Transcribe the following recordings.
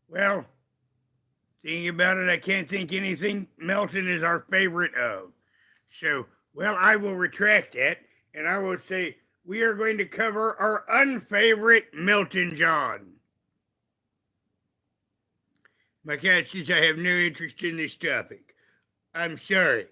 Well, thinking about it, I can't think anything Melton is our favorite of. So, well, I will retract that and I will say we are going to cover our unfavorite Milton John. My cat says I have no interest in this topic. I'm sorry.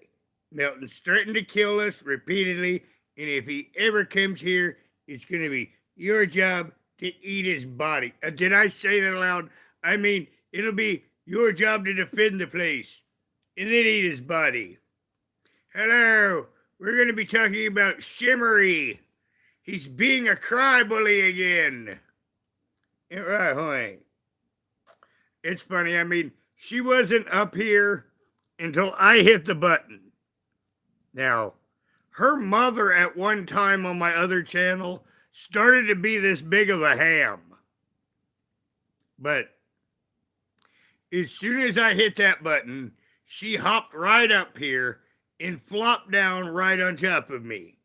Milton's threatened to kill us repeatedly, and if he ever comes here, it's going to be your job to eat his body. Did I say that aloud? I mean, it'll be your job to defend the place and then eat his body. Hello, we're going to be talking about Shimmery. He's being a crybaby again. Right, honey. It's funny. I mean, she wasn't up here until I hit the button. Now, her mother at one time on my other channel started to be this big of a ham. But as soon as I hit that button, she hopped right up here and flopped down right on top of me.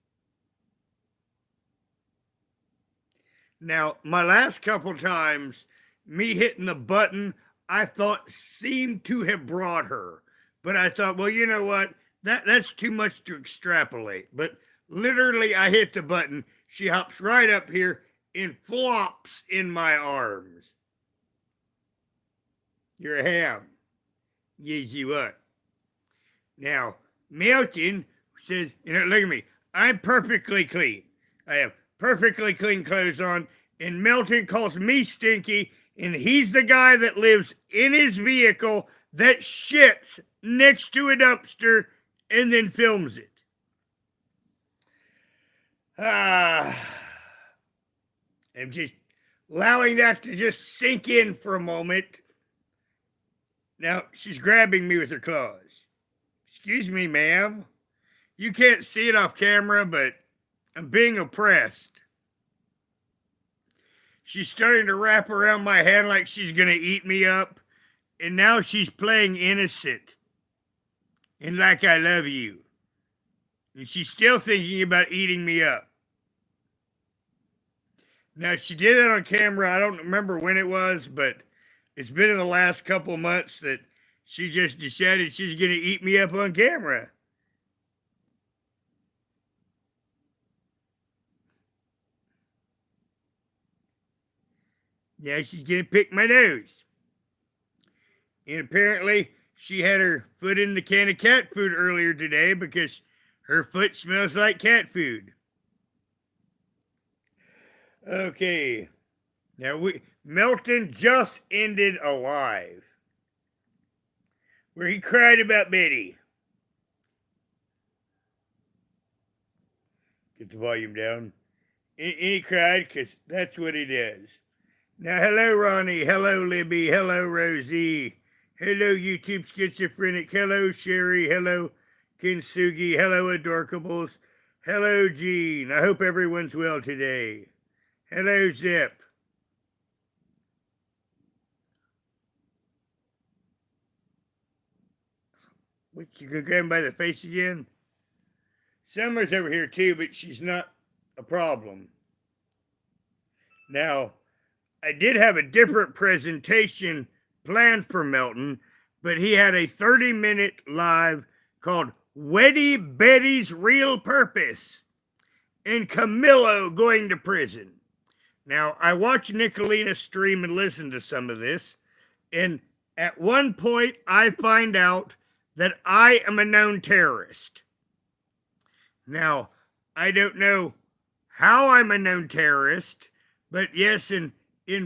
Now, my last couple times, me hitting the button, I thought seemed to have brought her. But I thought, well, you know what? That's too much to extrapolate. But literally, I hit the button. She hops right up here and flops in my arms. You're a ham. Yes, you are. Now, Meltin says, look at me. I'm perfectly clean. I have perfectly clean clothes on. And Melton calls me stinky. And he's the guy that lives in his vehicle that shits next to a dumpster and then films it. I'm just allowing that to just sink in for a moment. Now, she's grabbing me with her claws. Excuse me, ma'am. You can't see it off camera, but I'm being oppressed. She's starting to wrap around my head like she's going to eat me up. And now she's playing innocent. And like I love you. And she's still thinking about eating me up. Now, she did that on camera. I don't remember when it was, but it's been in the last couple months that she just decided she's going to eat me up on camera. Now she's going to pick my nose. And apparently, she had her foot in the can of cat food earlier today because her foot smells like cat food. Okay. Now, Melton just ended a live where he cried about Betty. Get the volume down. And he cried because that's what he does. Now, hello, Ronnie. Hello, Libby. Hello, Rosie. Hello, YouTube Schizophrenic. Hello, Sherry. Hello, Kinsugi. Hello, Adorkables. Hello, Gene. I hope everyone's well today. Hello, Zip. What, you gonna grab him by the face again? Summer's over here too, but she's not a problem. Now, I did have a different presentation planned for Melton, but he had a 30-minute live called Weddy Betty's Real Purpose and Camillo Going to Prison. Now, I watched Nicolina stream and listen to some of this, and at one point I find out that I am a known terrorist. Now, I don't know how I'm a known terrorist, but yes, in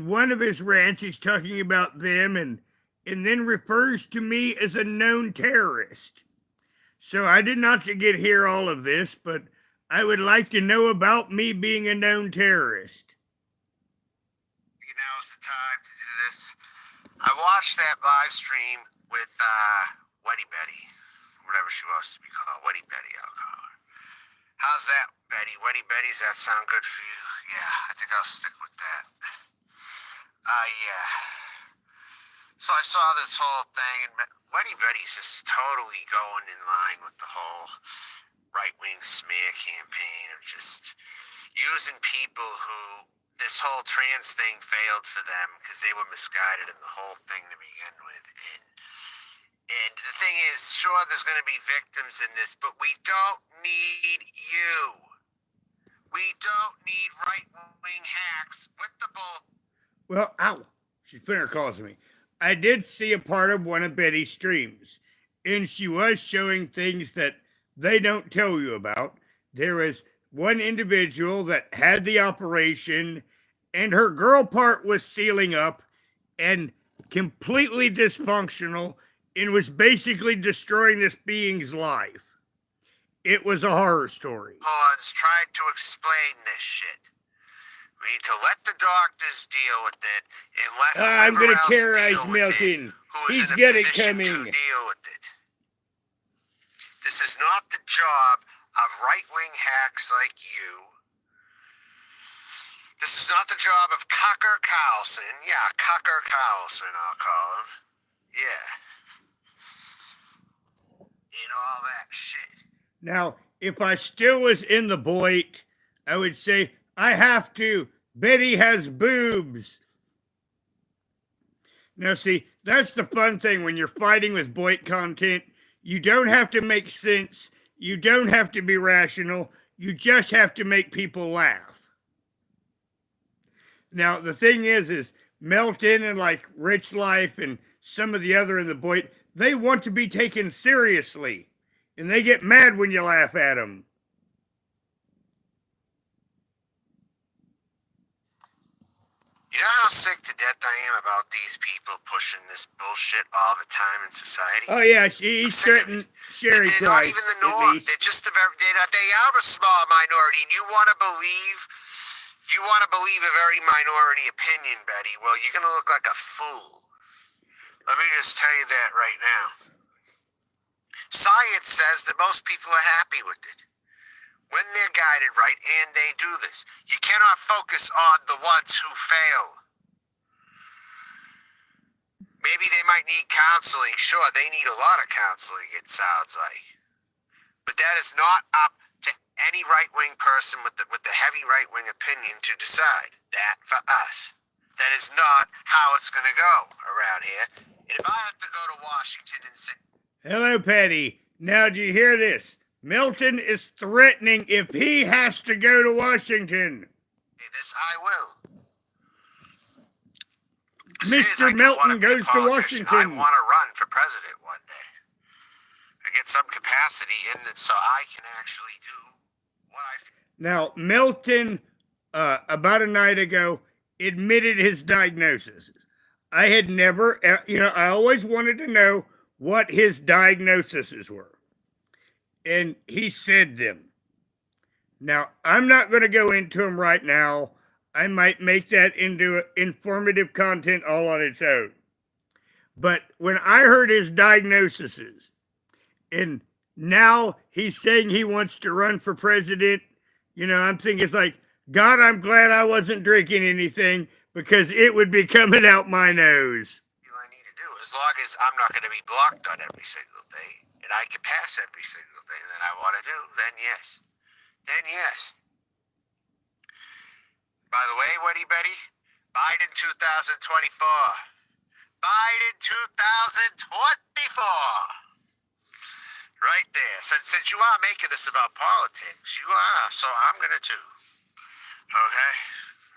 one of his rants, he's talking about them and then refers to me as a known terrorist. So I did not get hear all of this, but I would like to know about me being a known terrorist. Now's the time to do this. I watched that live stream with Weddy Betty, whatever she wants to be called. Weddy Betty, I'll call her. How's that, Betty? Weddy Betty, does that sound good for you? Yeah, I think I'll stick with that. Yeah. So I saw this whole thing, and Weddy Betty's just totally going in line with the whole right-wing smear campaign of just using people who this whole trans thing failed for them because they were misguided in the whole thing to begin with. And the thing is, sure, there's going to be victims in this, but we don't need you. We don't need right-wing hacks with the bull. Well, ow, she's putting her claws on me. I did see a part of one of Betty's streams, and she was showing things that they don't tell you about. There was one individual that had the operation, and her girl part was sealing up and completely dysfunctional and was basically destroying this being's life. It was a horror story. Horns tried to explain this shit. We need to let the doctors deal with it and let I'm whoever gonna else terrorize deal with Milton. it who is He's in a got it position coming. to deal with it. This is not the job of right-wing hacks like you. This is not the job of Cucker Carlson. Yeah, Cucker Carlson, I'll call him. Yeah. And all that shit. Now, if I still was in the Boit, I would say, I have to. Betty has boobs. Now, see, that's the fun thing when you're fighting with Boit content. You don't have to make sense. You don't have to be rational. You just have to make people laugh. Now, the thing is Melton and like Rich Life and some of the other in the Boit, they want to be taken seriously. And they get mad when you laugh at them. You know how sick to death I am about these people pushing this bullshit all the time in society? Oh, yeah, he's threatened Sherry They're not Cries, even the norm. They're just they are a small minority, and you want to believe a very minority opinion, Betty. Well, you're going to look like a fool. Let me just tell you that right now. Science says that most people are happy with it when they're guided right, and they do this. You cannot focus on the ones who fail. Maybe they might need counseling. Sure, they need a lot of counseling, it sounds like. But that is not up to any right-wing person with the heavy right-wing opinion to decide that for us. That is not how it's going to go around here. And if I have to go to Washington and say... Hello, Patty. Now, do you hear this? Milton is threatening if he has to go to Washington. This I will. Mr. Milton goes to Washington. I want to run for president one day. I get some capacity in it so I can actually do what I... Now, Milton, about a night ago, admitted his diagnosis. I had never, I always wanted to know what his diagnoses were. And he said them. Now, I'm not going to go into them right now. I might make that into informative content all on its own. But when I heard his diagnoses, and now he's saying he wants to run for president, I'm thinking it's like, God, I'm glad I wasn't drinking anything because it would be coming out my nose. I need to do, as long as I'm not going to be blocked on every single thing, and I can pass every single thing that I want to do, then yes. Then yes. By the way, Weddy Betty, Biden 2024. Biden 2024. Right there. Since you are making this about politics, you are, so I'm going to too. Okay?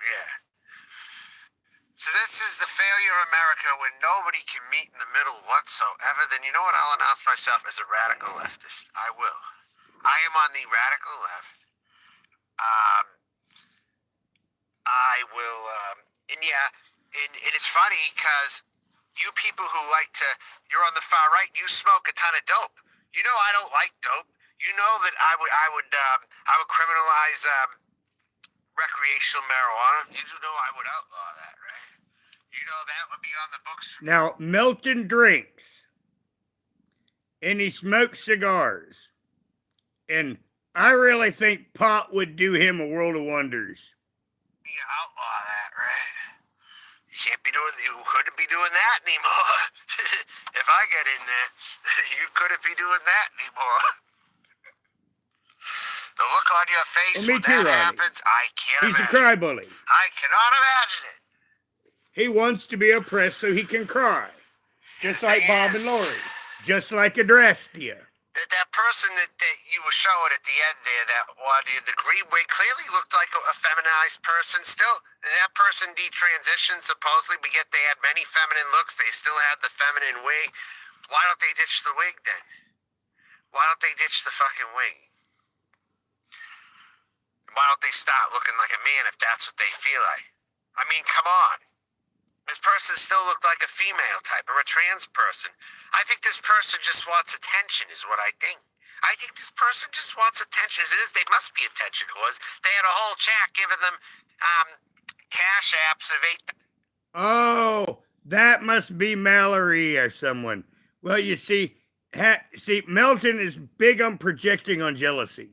Yeah. So this is the failure of America when nobody can meet in the middle whatsoever. Then you know what? I'll announce myself as a radical leftist. I will. I am on the radical left. I will, and it's funny because you people who you're on the far right, you smoke a ton of dope. You know I don't like dope. You know that I would criminalize recreational marijuana. You do know I would outlaw that, right? You know that would be on the books. Now, Milton drinks, and he smokes cigars, and I really think pot would do him a world of wonders. You outlaw that, right? You couldn't be doing that anymore. If I get in there, you couldn't be doing that anymore. The look on your face Well, me when too, that Ronnie. happens, I can't He's a imagine. cry bully. I cannot imagine it. He wants to be oppressed so he can cry. Just like Bob and Lori. Just like Adrastia. That person that you were showing at the end there, that one in the green wig, clearly looked like a feminized person still. And that person detransitioned, supposedly. We get they had many feminine looks. They still had the feminine wig. Why don't they ditch the wig then? Why don't they ditch the fucking wig? Why don't they start looking like a man if that's what they feel like? I mean, come on. This person still looked like a female type or a trans person. I think this person just wants attention is what I think. I think this person just wants attention. As it is, they must be attention whores. They had a whole chat giving them cash apps of $8. Oh, that must be Mallory or someone. Well, you see, Melton is big on projecting on jealousy.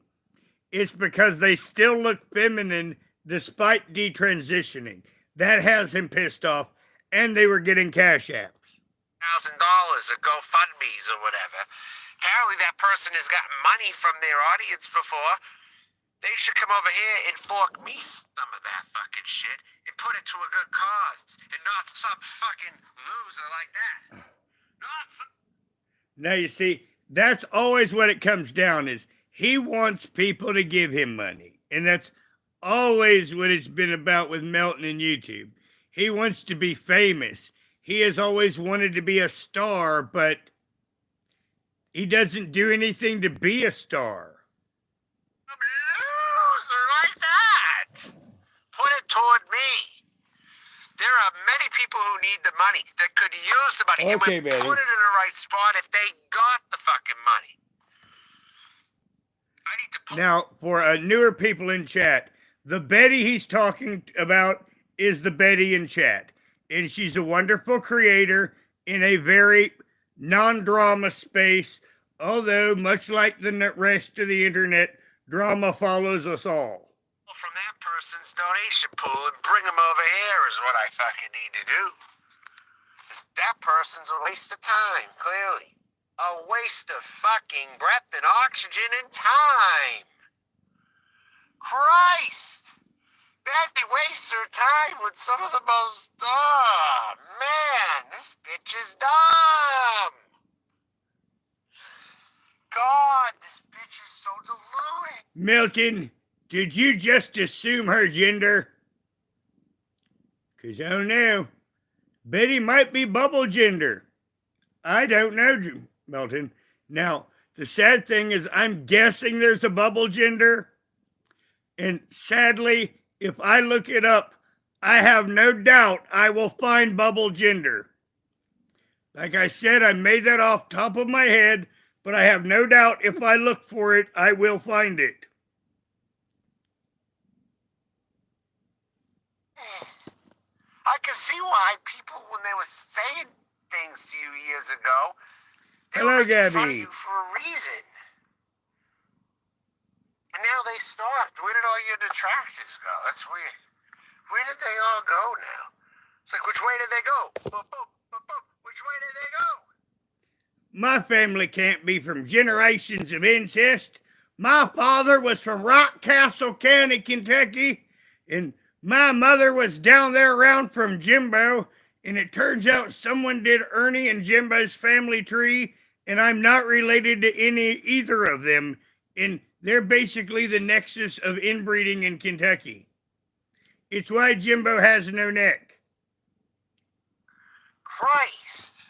It's because they still look feminine despite detransitioning. That has him pissed off. And they were getting cash apps. $1,000 or GoFundMe's or whatever. Apparently that person has gotten money from their audience before. They should come over here and fork me some of that fucking shit and put it to a good cause and not some fucking loser like that. Not some... Now you see, that's always what it comes down is he wants people to give him money. And that's always what it's been about with Melton and YouTube. He wants to be famous. He has always wanted to be a star, but he doesn't do anything to be a star. A loser like that. Put it toward me. There are many people who need the money that could use the money. Okay, and would baby. put it in the right spot if they got the fucking money. I need to put... Now, for newer people in chat, the Betty he's talking about is the Betty in chat. And she's a wonderful creator in a very non-drama space, although much like the rest of the internet, drama follows us all. From that person's donation pool and bring them over here is what I fucking need to do. That person's a waste of time, clearly. A waste of fucking breath and oxygen and time. Christ! Betty wastes her time with some of the most... Oh, man, this bitch is dumb. God, this bitch is so deluded. Milton, did you just assume her gender? Because I don't know. Betty might be bubble gender. I don't know, Milton. Now, the sad thing is I'm guessing there's a bubble gender. And sadly, if I look it up, I have no doubt I will find bubble gender. Like I said, I made that off top of my head, but I have no doubt if I look for it, I will find it. I can see why people, when they were saying things to you years ago, they Hello, were making fun of Gabby. you for a reason. And now they stopped. Where did all your detractors go? That's weird. Where did they all go now? It's like, which way did they go? Boop, boop, boop, boop. Which way did they go? My family can't be from generations of incest. My father was from Rock Castle County, Kentucky, and my mother was down there around from Jimbo, and it turns out someone did Ernie and Jimbo's family tree, and I'm not related to either of them, and they're basically the nexus of inbreeding in Kentucky. It's why Jimbo has no neck. Christ.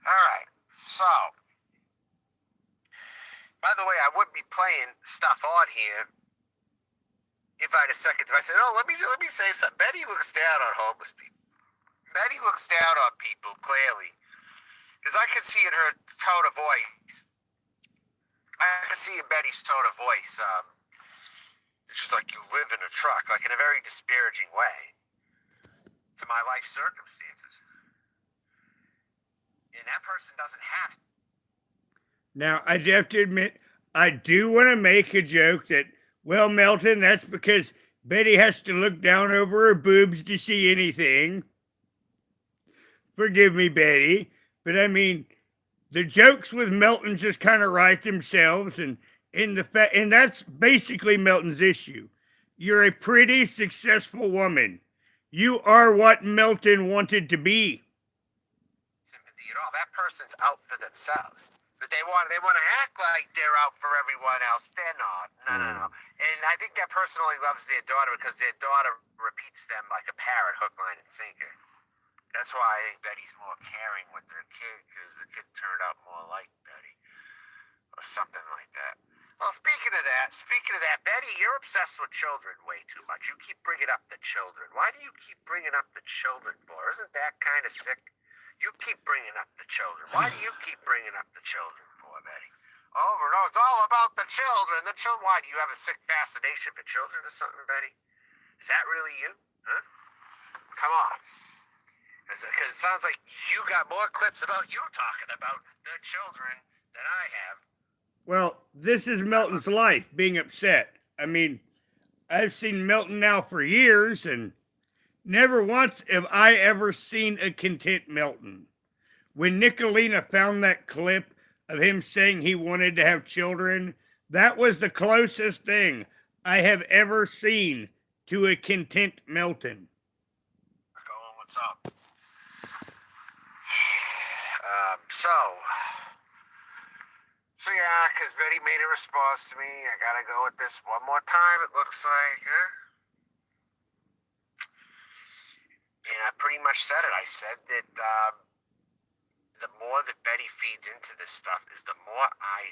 All right. So, by the way, I would be playing stuff on here if I had a second. I said, oh, let me say something. Betty looks down on homeless people. Betty looks down on people, clearly. Because I can see in her tone of voice. I can see in Betty's tone of voice. It's just like you live in a truck, like in a very disparaging way to my life circumstances. And that person doesn't have to. Now, I have to admit, I do want to make a joke that, well, Melton, that's because Betty has to look down over her boobs to see anything. Forgive me, Betty. But I mean, the jokes with Melton just kind of write themselves. And and that's basically Melton's issue. You're a pretty successful woman. You are what Melton wanted to be. Sympathy at all. That person's out for themselves. But they want to act like they're out for everyone else. They're not. No. And I think that person only loves their daughter because their daughter repeats them like a parrot, hook, line, and sinker. That's why I think Betty's more caring with her kid, because the kid turned out more like Betty. Or something like that. Well, speaking of that, Betty, you're obsessed with children way too much. You keep bringing up the children. Why do you keep bringing up the children for? Isn't that kind of sick? You keep bringing up the children. Why do you keep bringing up the children for, Betty? Over and over. It's all about the children. The children. Why? Do you have a sick fascination for children or something, Betty? Is that really you? Huh? Come on. Because it sounds like you got more clips about you talking about the children than I have. Well, this is Melton's life, being upset. I mean, I've seen Melton now for years, and never once have I ever seen a content Melton. When Nicolina found that clip of him saying he wanted to have children, that was the closest thing I have ever seen to a content Melton. What's up? So yeah, because Betty made a response to me. I gotta go with this one more time, it looks like, huh? And I pretty much said it. I said that the more that Betty feeds into this stuff is the more I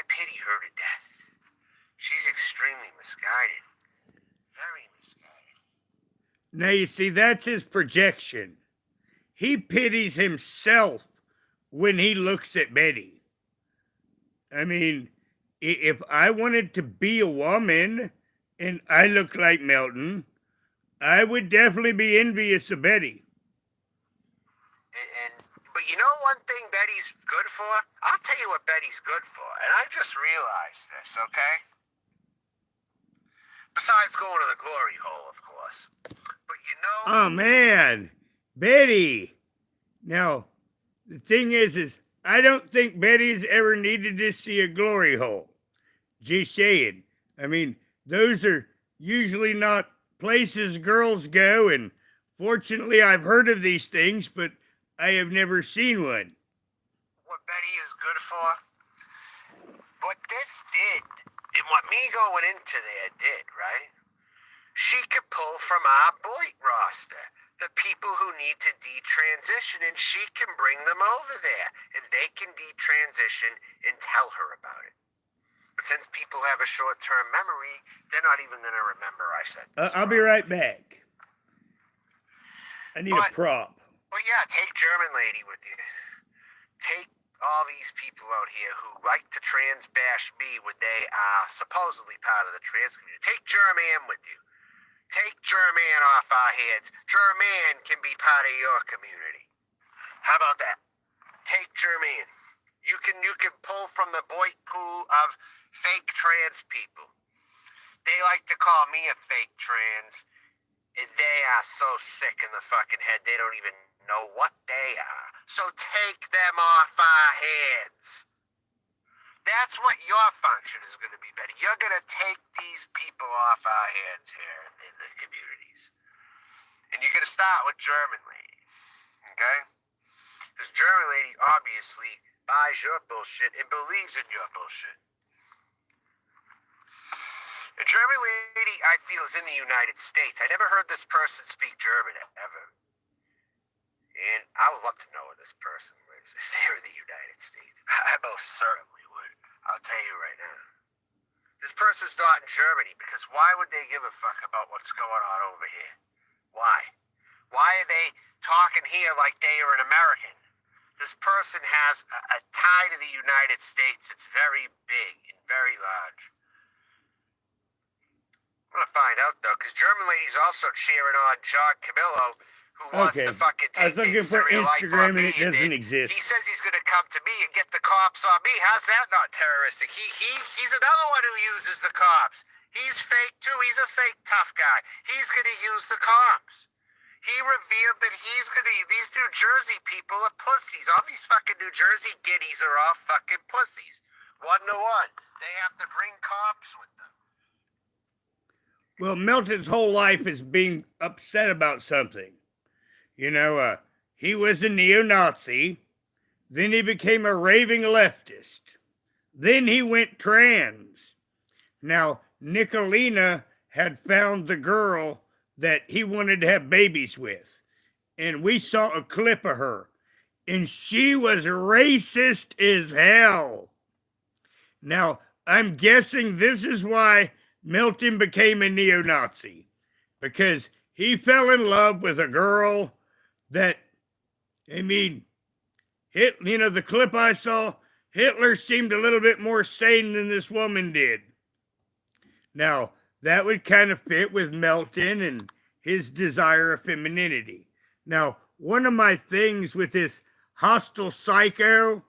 pity her to death. She's extremely misguided. Very misguided. Now, you see, that's his projection. He pities himself when he looks at Betty. I mean, if I wanted to be a woman and I looked like Melton, I would definitely be envious of Betty. But you know one thing Betty's good for? I'll tell you what Betty's good for, and I just realized this, okay? Besides going to the glory hole, of course. But you know... Oh, man. Betty. Now, the thing is I don't think Betty's ever needed to see a glory hole. Just saying. I mean, those are usually not places girls go, and fortunately I've heard of these things, but I have never seen one. What Betty is good for? What this did, and what me going into there did, right? She could pull from our Boyd roster the people who need to detransition, and she can bring them over there, and they can detransition and tell her about it. But since people have a short-term memory, they're not even going to remember I said this. I'll be right back. I need a prop. Well, yeah, take German lady with you. Take all these people out here who like to trans bash me when they are supposedly part of the trans community. Take German with you. Take German off our heads. German can be part of your community. How about that? Take German. You can pull from the Boyd pool of fake trans people. They like to call me a fake trans, and they are so sick in the fucking head they don't even know what they are. So take them off our heads. That's what your function is going to be, Betty. You're going to take these people off our hands here in the communities. And you're going to start with German lady, okay? Because German lady obviously buys your bullshit and believes in your bullshit. The German lady, I feel, is in the United States. I never heard this person speak German, ever. And I would love to know where this person lives if they're in the United States. I most certainly would. I'll tell you right now. This person's not in Germany, because why would they give a fuck about what's going on over here? Why? Why are they talking here like they are an American? This person has a tie to the United States that's very big and very large. I'm going to find out, though, because German lady's also cheering on John Camillo, who wants to fucking take things in real life on me. It doesn't exist. He says he's going to come to me and get the cops on me. How's that not terroristic? He's another one who uses the cops. He's fake, too. He's a fake tough guy. He's going to use the cops. He revealed that he's going to... These New Jersey people are pussies. All these fucking New Jersey giddies are all fucking pussies. 1 to 1. They have to bring cops with them. Well, Milton's whole life is being upset about something. He was a neo-Nazi. Then he became a raving leftist. Then he went trans. Now, Nicolina had found the girl that he wanted to have babies with. And we saw a clip of her. And she was racist as hell. Now, I'm guessing this is why Milton became a neo-Nazi. Because he fell in love with a girl that, the clip I saw, Hitler seemed a little bit more sane than this woman did. Now, that would kind of fit with Melton and his desire of femininity. Now, one of my things with this hostile psycho,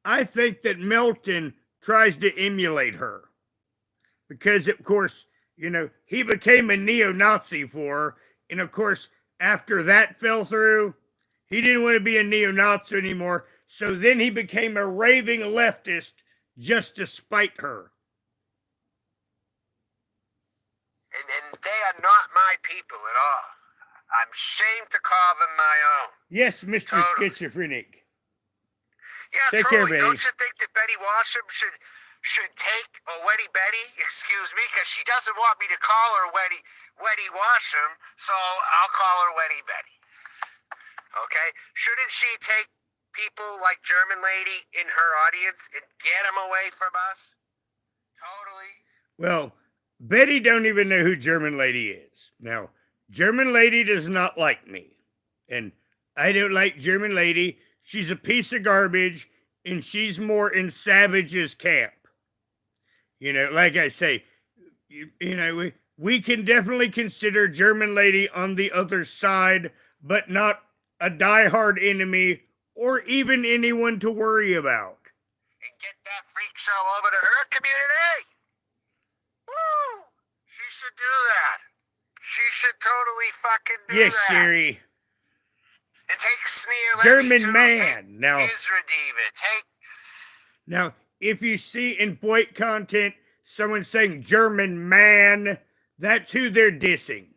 I think that Melton tries to emulate her. Because, of course, he became a neo-Nazi for her. And, of course, after that fell through, he didn't want to be a neo-Nazi anymore. So then he became a raving leftist just to spite her. And they are not my people at all. I'm ashamed to call them my own. Yes, Mr. Totally. Schizophrenic. Yeah, Take truly. care, Betty. Don't you think that Betty Washam should take a Weddy Betty? Excuse me, because she doesn't want me to call her Weddy Washam, so I'll call her Weddy Betty. Okay? Shouldn't she take people like German Lady in her audience and get them away from us? Totally. Well, Betty don't even know who German Lady is. Now, German Lady does not like me. And I don't like German Lady. She's a piece of garbage, and she's more in Savage's camp. Like I say, we can definitely consider German Lady on the other side, but not a diehard enemy or even anyone to worry about. And get that freak show over to her community. Woo! She should do that. She should totally fucking do yes, that. Yes, Sherry. And take Sneer German man. Take now, Isra Diva. Now, if you see in Boyd content someone saying German man, that's who they're dissing.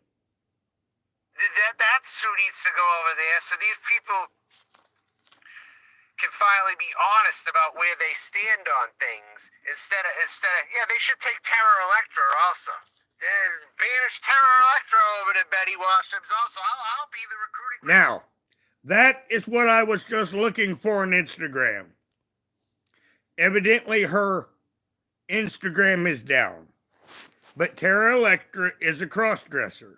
That's who needs to go over there. So these people can finally be honest about where they stand on things instead of they should take Terror Electra also. Banish Terror Electra over to Betty Washam's also. I'll be the recruiting. Now, that is what I was just looking for on Instagram. Evidently, her Instagram is down. But Terra Electra is a crossdresser.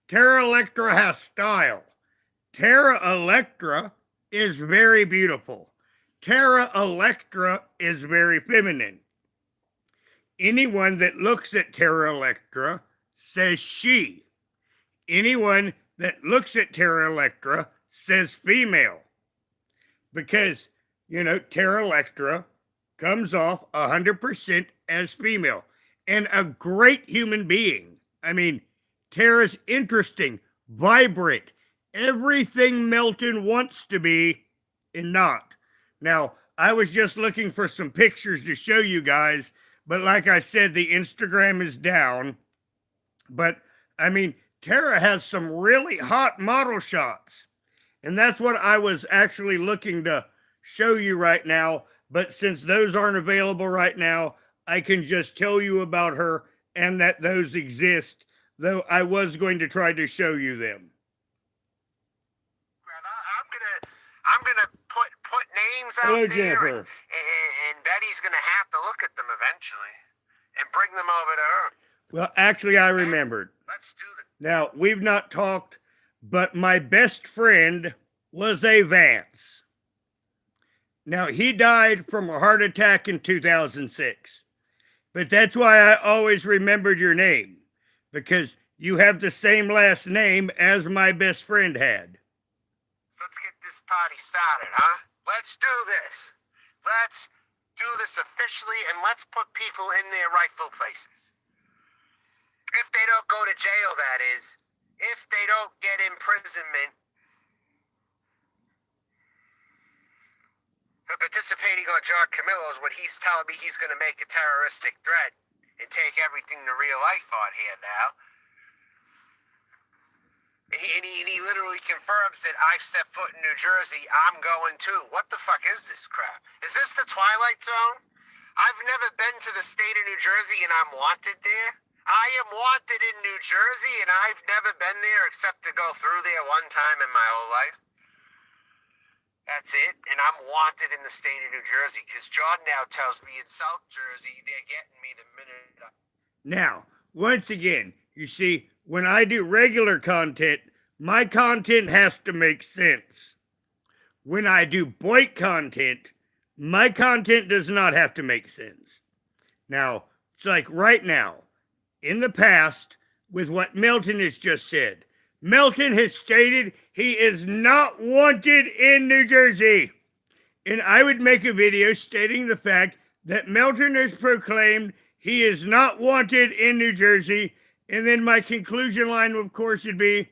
Terra Electra has style. Terra Electra is very beautiful. Terra Electra is very feminine. Anyone that looks at Terra Electra says she. Anyone that looks at Terra Electra says female. Because, Terra Electra comes off 100% as female. And a great human being. Tara's interesting, vibrant, everything Melton wants to be and not. Now, I was just looking for some pictures to show you guys, but like I said, the Instagram is down. But, Tara has some really hot model shots. And that's what I was actually looking to show you right now. But since those aren't available right now, I can just tell you about her and that those exist, though I was going to try to show you them. I'm gonna put names out Hello, there, Jennifer. and Betty's gonna have to look at them eventually and bring them over to her. Well, actually, I remembered. Let's do that. Now, we've not talked, but my best friend was a Vance. Now, he died from a heart attack in 2006. But that's why I always remembered your name, because you have the same last name as my best friend had. So let's get this party started, huh? Let's do this. Let's do this officially, and let's put people in their rightful places. If they don't go to jail, that is. If they don't get imprisonment. But participating on John Camillo's when he's telling me he's going to make a terroristic threat and take everything to real life on here now. And he literally confirms that I step foot in New Jersey, I'm going too. What the fuck is this crap? Is this the Twilight Zone? I've never been to the state of New Jersey and I'm wanted there. I am wanted in New Jersey and I've never been there except to go through there one time in my whole life. That's it. And I'm wanted in the state of New Jersey because John now tells me in South Jersey they're getting me the minute. Now, once again, you see, when I do regular content, my content has to make sense. When I do Boyd content, my content does not have to make sense. Now, it's like right now, in the past, with what Milton has just said, Melton has stated he is not wanted in New Jersey. And I would make a video stating the fact that Melton has proclaimed he is not wanted in New Jersey. And then my conclusion line, of course, would be,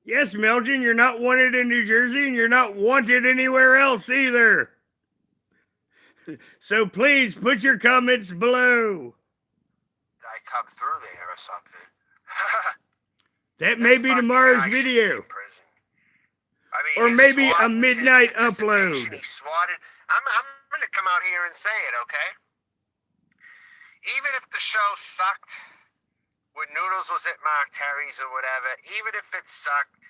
yes, Melton, you're not wanted in New Jersey and you're not wanted anywhere else either. So please put your comments below. I come through there or something. That may be tomorrow's video. I mean, or maybe a SWAT, midnight his upload. He swatted. I'm going to come out here and say it, okay? Even if the show sucked, when Noodles was at Mark Terry's or whatever, even if it sucked,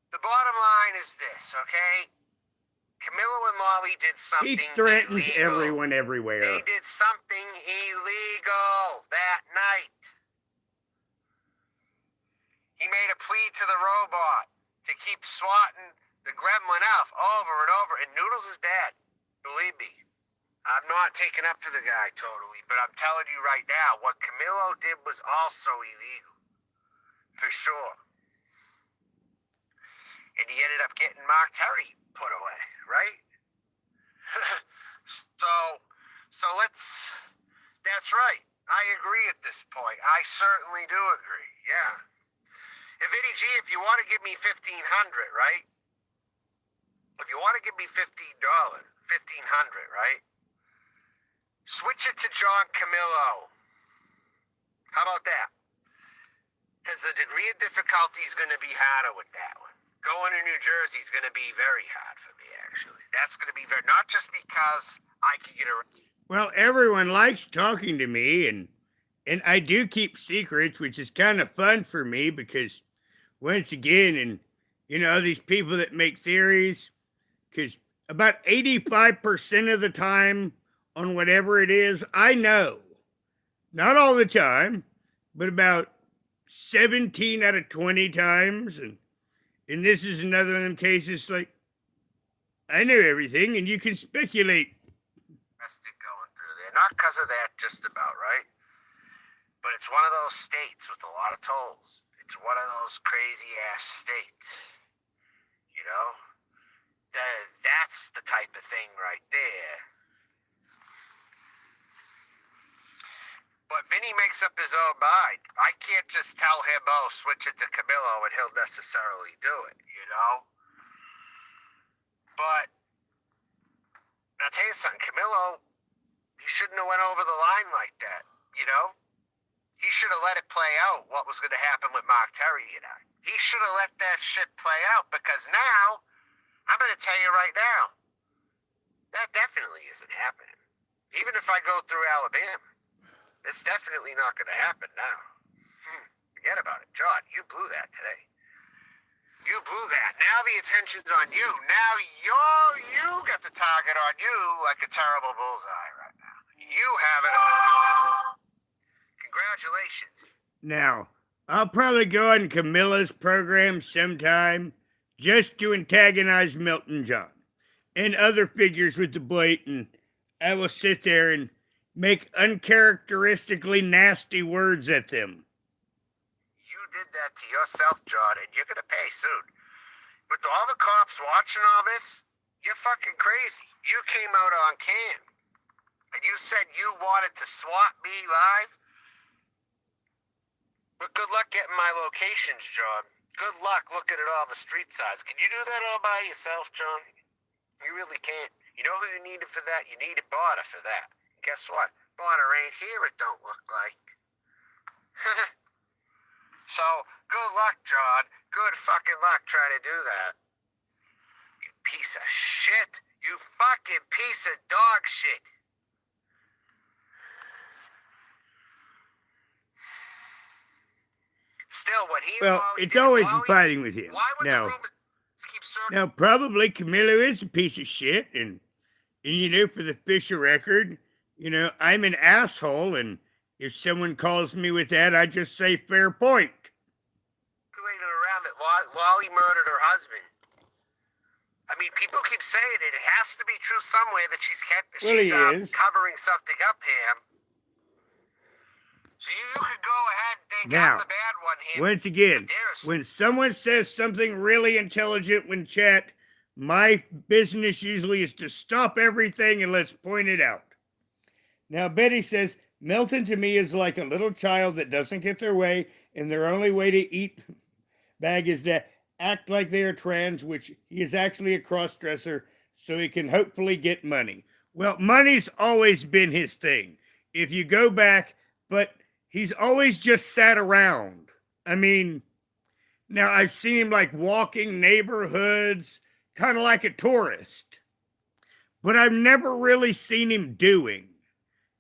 the bottom line is this, okay? Camillo and Lolly did something He threatens illegal. everyone everywhere. They did something illegal that night. He made a plea to the robot to keep swatting the gremlin off over and over. And Noodles is bad. Believe me. I'm not taking up to the guy totally, but I'm telling you right now, what Camillo did was also illegal. For sure. And he ended up getting Mark Terry put away, right? So that's right. I agree at this point. I certainly do agree, yeah. And Vinny G, if you want to give me $1,500, right? If you want to give me $1,500, right? Switch it to John Camillo. How about that? Because the degree of difficulty is going to be harder with that one. Going to New Jersey is going to be very hard for me, actually. That's going to be very, not just because I can get around. Well, everyone likes talking to me, and I do keep secrets, which is kind of fun for me because, once again, and you know, these people that make theories, because about 85% of the time on whatever it is, I know. Not all the time, but about 17 out of 20 times. And this is another of them cases, like, I know everything, and you can speculate. Going through there. Not because of that, just about, right? But it's one of those states with a lot of tolls. It's one of those crazy-ass states. You know? That's the type of thing right there. But Vinny makes up his own mind. I can't just tell him, oh, switch it to Camillo, and he'll necessarily do it, you know? But I'll tell you something, Camillo, he shouldn't have went over the line like that, you know? He should have let it play out what was going to happen with Mark Terry and I. He should have let that shit play out because now, I'm going to tell you right now, that definitely isn't happening. Even if I go through Alabama, it's definitely not going to happen now. Forget about it. John, you blew that today. You blew that. Now the attention's on you. Now you got the target on you like a terrible bullseye right now. You have it on. Congratulations. Now, I'll probably go on Camilla's program sometime just to antagonize Milton John and other figures with the blade, and I will sit there and make uncharacteristically nasty words at them. You did that to yourself, John, and you're going to pay soon. With all the cops watching all this, you're fucking crazy. You came out on cam, and you said you wanted to swat me live. But good luck getting my locations, John. Good luck looking at all the street signs. Can you do that all by yourself, John? You really can't. You know who you needed for that? You needed Barter for that. And guess what? Barter ain't here, it don't look like. So, good luck, John. Good fucking luck trying to do that. You piece of shit. You fucking piece of dog shit. Still, what he Well, it's always fighting with him. Why would the rumors keep circling? Now, probably Camilo is a piece of shit, and you know, for the official record, you know, I'm an asshole, and if someone calls me with that, I just say fair point. Around it while he murdered her husband. I mean, people keep saying it. It has to be true somewhere that she's covering something up here. So you could go ahead and think I'm the bad one here. Once again, when someone says something really intelligent when chat, my business usually is to stop everything and let's point it out. Now, Betty says, Milton to me is like a little child that doesn't get their way, and their only way to eat bag is to act like they are trans, which he is actually a cross-dresser, so he can hopefully get money. Well, money's always been his thing, if you go back, but he's always just sat around. I mean, now I've seen him like walking neighborhoods, kind of like a tourist, but I've never really seen him doing.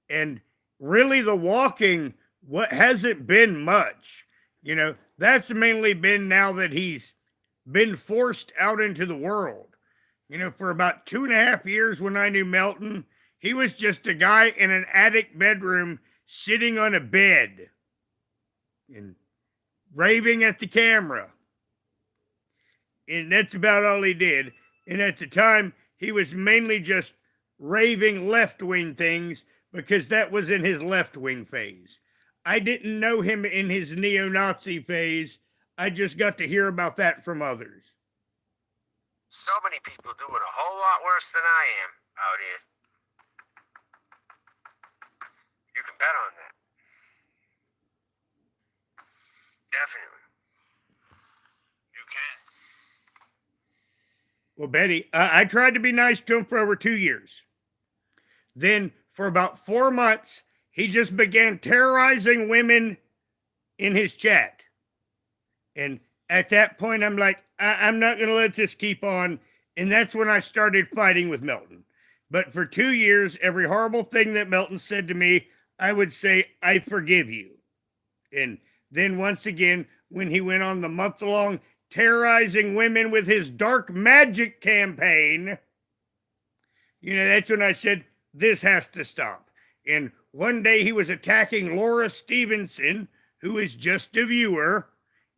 And really the walking, what hasn't been much, you know, that's mainly been now that he's been forced out into the world. You know, for about 2.5 years when I knew Melton, he was just a guy in an attic bedroom sitting on a bed and raving at the camera. And that's about all he did. And at the time, he was mainly just raving left-wing things because that was in his left-wing phase. I didn't know him in his neo-Nazi phase. I just got to hear about that from others. So many people doing a whole lot worse than I am out here. You can bet on that. Definitely. You can. Well, Betty, I tried to be nice to him for over 2 years. Then, for about 4 months, he just began terrorizing women in his chat. And at that point, I'm like, I'm not going to let this keep on. And that's when I started fighting with Melton. But for 2 years, every horrible thing that Melton said to me, I would say, I forgive you. And then once again, when he went on the month-long terrorizing women with his dark magic campaign, you know, that's when I said, this has to stop. And one day he was attacking Laura Stevenson, who is just a viewer,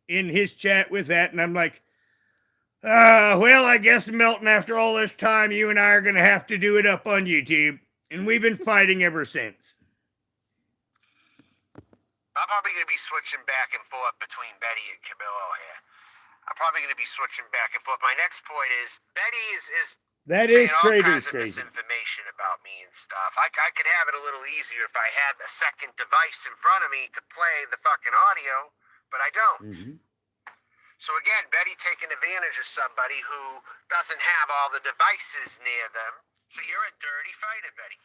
in his chat with that. And I'm like, well, I guess, Melton, after all this time, you and I are going to have to do it up on YouTube. And we've been fighting ever since. I'm probably going to be switching back and forth between Betty and Camilo here. I'm probably going to be switching back and forth. My next point is Betty is saying all kinds of misinformation about me and stuff. I could have it a little easier if I had a second device in front of me to play the fucking audio, but I don't. Mm-hmm. So again, Betty taking advantage of somebody who doesn't have all the devices near them. So you're a dirty fighter, Betty.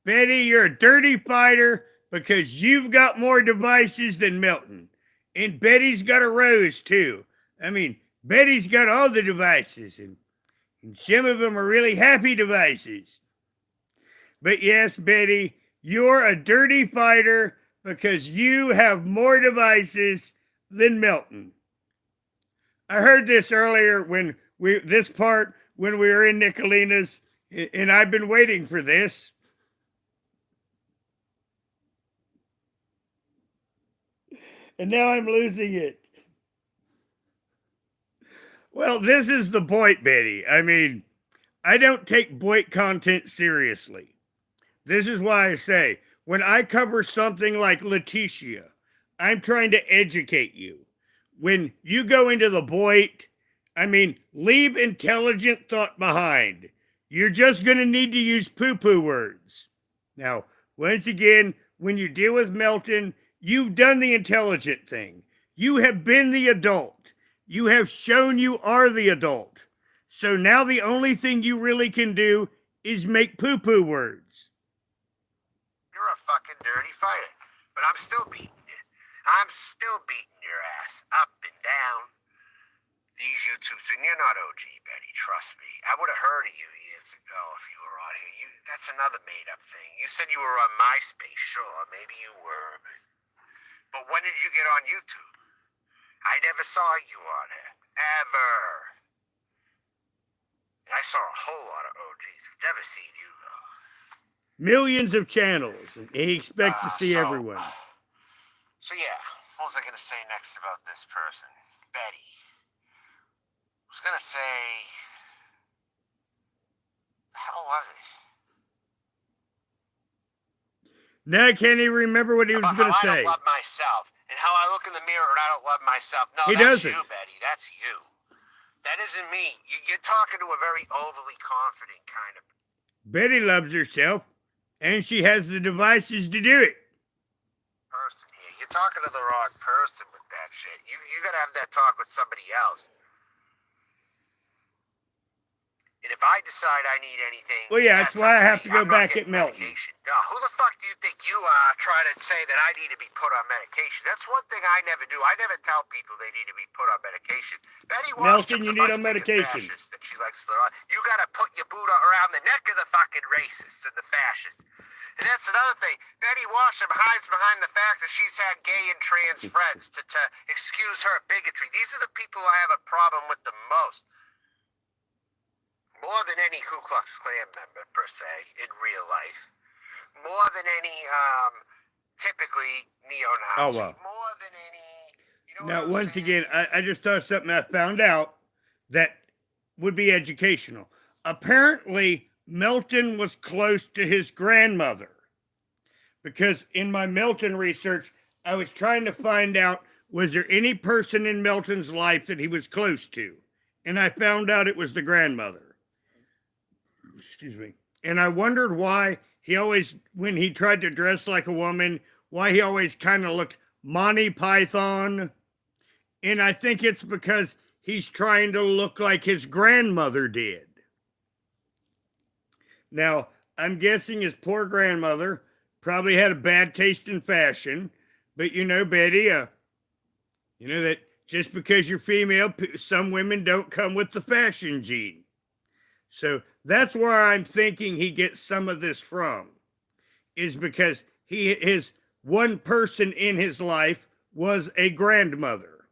Betty, you're a dirty fighter because you've got more devices than Milton. And Betty's got a rose, too. I mean, Betty's got all the devices, and some of them are really happy devices. But yes, Betty, you're a dirty fighter because you have more devices than Milton. I heard this earlier when we were in Nicolina's, and I've been waiting for this. And now I'm losing it. Well, this is the point, Betty. I mean, I don't take Boit content seriously. This is why I say, when I cover something like Letitia, I'm trying to educate you. When you go into the Boit, I mean, leave intelligent thought behind. You're just going to need to use poo-poo words. Now, once again, when you deal with Melton, you've done the intelligent thing. You have been the adult. You have shown you are the adult. So now the only thing you really can do is make poo-poo words. You're a fucking dirty fighter. But I'm still beating you. I'm still beating your ass. Up and down. These YouTubes, and you're not OG, Betty, trust me. I would have heard of you years ago if you were on here. That's another made-up thing. You said you were on MySpace, sure, maybe you were. But when did you get on YouTube? I never saw you on it. Ever. And I saw a whole lot of OGs. I've never seen you, though. Millions of channels. And he expects to see everyone. So, yeah. What was I going to say next about this person? Betty. I was going to say... The hell was it? Now I can't even remember what he was going to say. I don't love myself. And how I look in the mirror and I don't love myself. No, he that's doesn't. You, Betty. That's you. That isn't me. You're talking to a very overly confident kind of... Betty loves herself, and she has the devices to do it. Person here. You're talking to the wrong person with that shit. You got to have that talk with somebody else. And if I decide I need anything... Well, yeah, that's why I have to go back at Melton. No, who the fuck do you think you are trying to say that I need to be put on medication? That's one thing I never do. I never tell people they need to be put on medication. Betty Melton, you need on medication. That she likes to... You got to put your boot around the neck of the fucking racists and the fascists. And that's another thing. Betty Washam hides behind the fact that she's had gay and trans friends to excuse her bigotry. These are the people I have a problem with the most. More than any Ku Klux Klan member, per se, in real life. More than any, typically, neo-Nazi. Oh, well. More than any... You know now, once again, I just thought something I found out that would be educational. Apparently, Milton was close to his grandmother. Because in my Milton research, I was trying to find out, was there any person in Milton's life that he was close to? And I found out it was the grandmother. Excuse me. And I wondered why he always, when he tried to dress like a woman, why he always kind of looked Monty Python. And I think it's because he's trying to look like his grandmother did. Now, I'm guessing his poor grandmother probably had a bad taste in fashion. But you know, Betty, you know that just because you're female, some women don't come with the fashion gene. So that's where I'm thinking he gets some of this from, is because his one person in his life was a grandmother.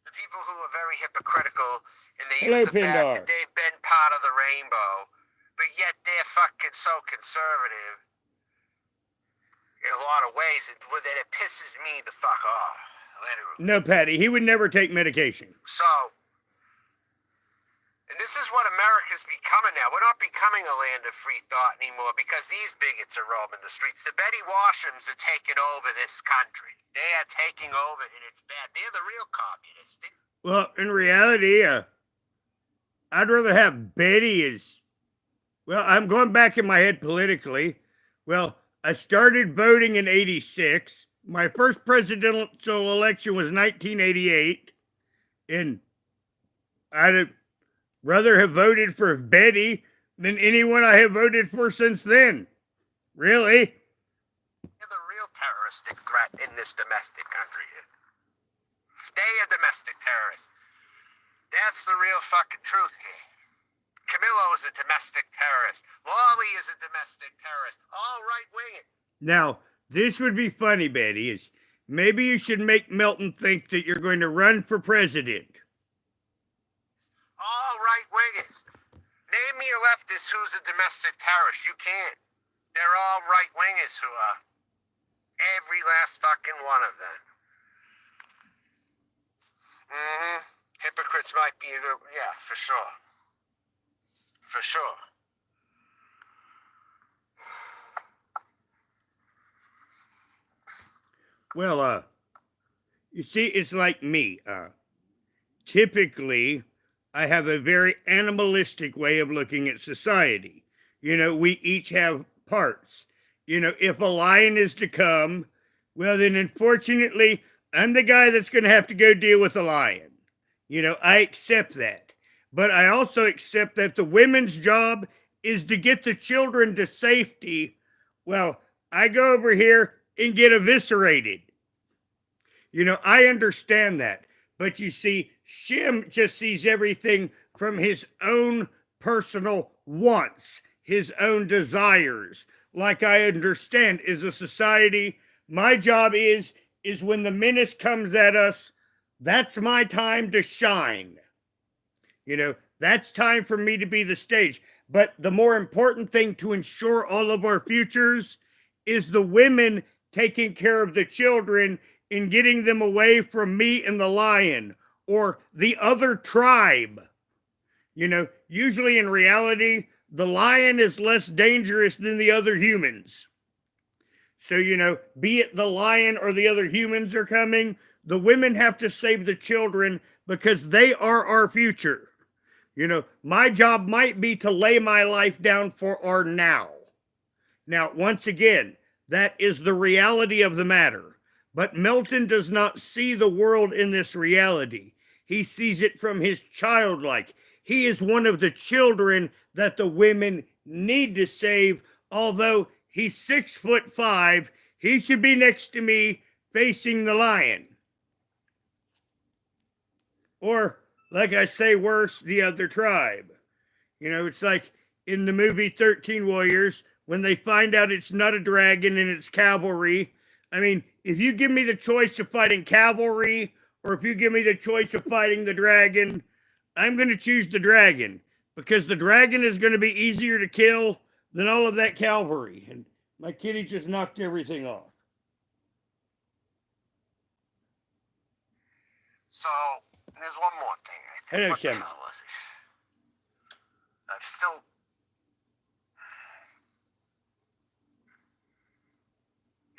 The people who are very hypocritical and they Hello, use the Pindar. fact that they've been part of the rainbow, but yet they're fucking so conservative in a lot of ways that it pisses me the fuck off, literally. No, Patty, he would never take medication. So... And this is what America's becoming now. We're not becoming a land of free thought anymore because these bigots are roaming the streets. The Betty Washams are taking over this country. They are taking over, and it's bad. They're the real communists. Well, in reality, I'd rather have Betty as... Well, I'm going back in my head politically. Well, I started voting in 86. My first presidential election was 1988. And I'd rather have voted for Betty than anyone I have voted for since then. Really? They're the real terroristic threat in this domestic country. They are domestic terrorists. That's the real fucking truth here. Camillo is a domestic terrorist. Lawley is a domestic terrorist. All right-winging. Now, this would be funny, Betty, is maybe you should make Milton think that you're going to run for president. All right-wingers. Name me a leftist who's a domestic terrorist. You can't. They're all right-wingers who are. Every last fucking one of them. Hypocrites might be a good... Yeah, for sure. For sure. Well, you see, it's like me. Typically, I have a very animalistic way of looking at society. You know, we each have parts. You know, if a lion is to come, well, then unfortunately, I'm the guy that's going to have to go deal with a lion. You know, I accept that. but I also accept that the women's job is to get the children to safety. Well, I go over here and get eviscerated. I understand that. But you see, Shim just sees everything from his own personal wants, his own desires. Like I understand, as a society, my job is when the menace comes at us, that's my time to shine. That's time for me to be the stage. But the more important thing to ensure all of our futures is the women taking care of the children and getting them away from me and the lion or the other tribe. Usually in reality, the lion is less dangerous than the other humans. So, be it the lion or the other humans are coming, the women have to save the children because they are our future. My job might be to lay my life down for our now. Now, once again, that is the reality of the matter. But Milton does not see the world in this reality. He sees it from his childlike. He is one of the children that the women need to save. Although he's 6'5", he should be next to me facing the lion. Or, like I say, worse, the other tribe. It's like in the movie 13 Warriors, when they find out it's not a dragon and it's cavalry. I mean, if you give me the choice of fighting cavalry or if you give me the choice of fighting the dragon, I'm going to choose the dragon because the dragon is going to be easier to kill than all of that cavalry. And my kitty just knocked everything off. So, there's one more thing, I think. Hello, what the Sam. hell was it? I'm still...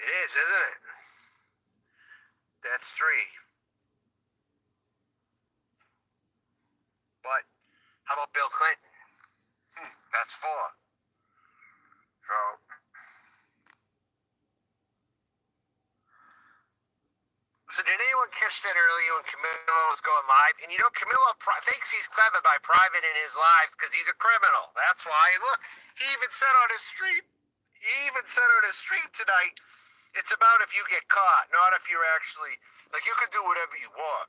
It is, isn't it? That's 3. But, how about Bill Clinton? That's 4. So did anyone catch that earlier when Camilo was going live? And Camilo thinks he's clever by private in his lives because he's a criminal. That's why. Look, he even said on his stream tonight, it's about if you get caught, not if you're actually, like, you can do whatever you want.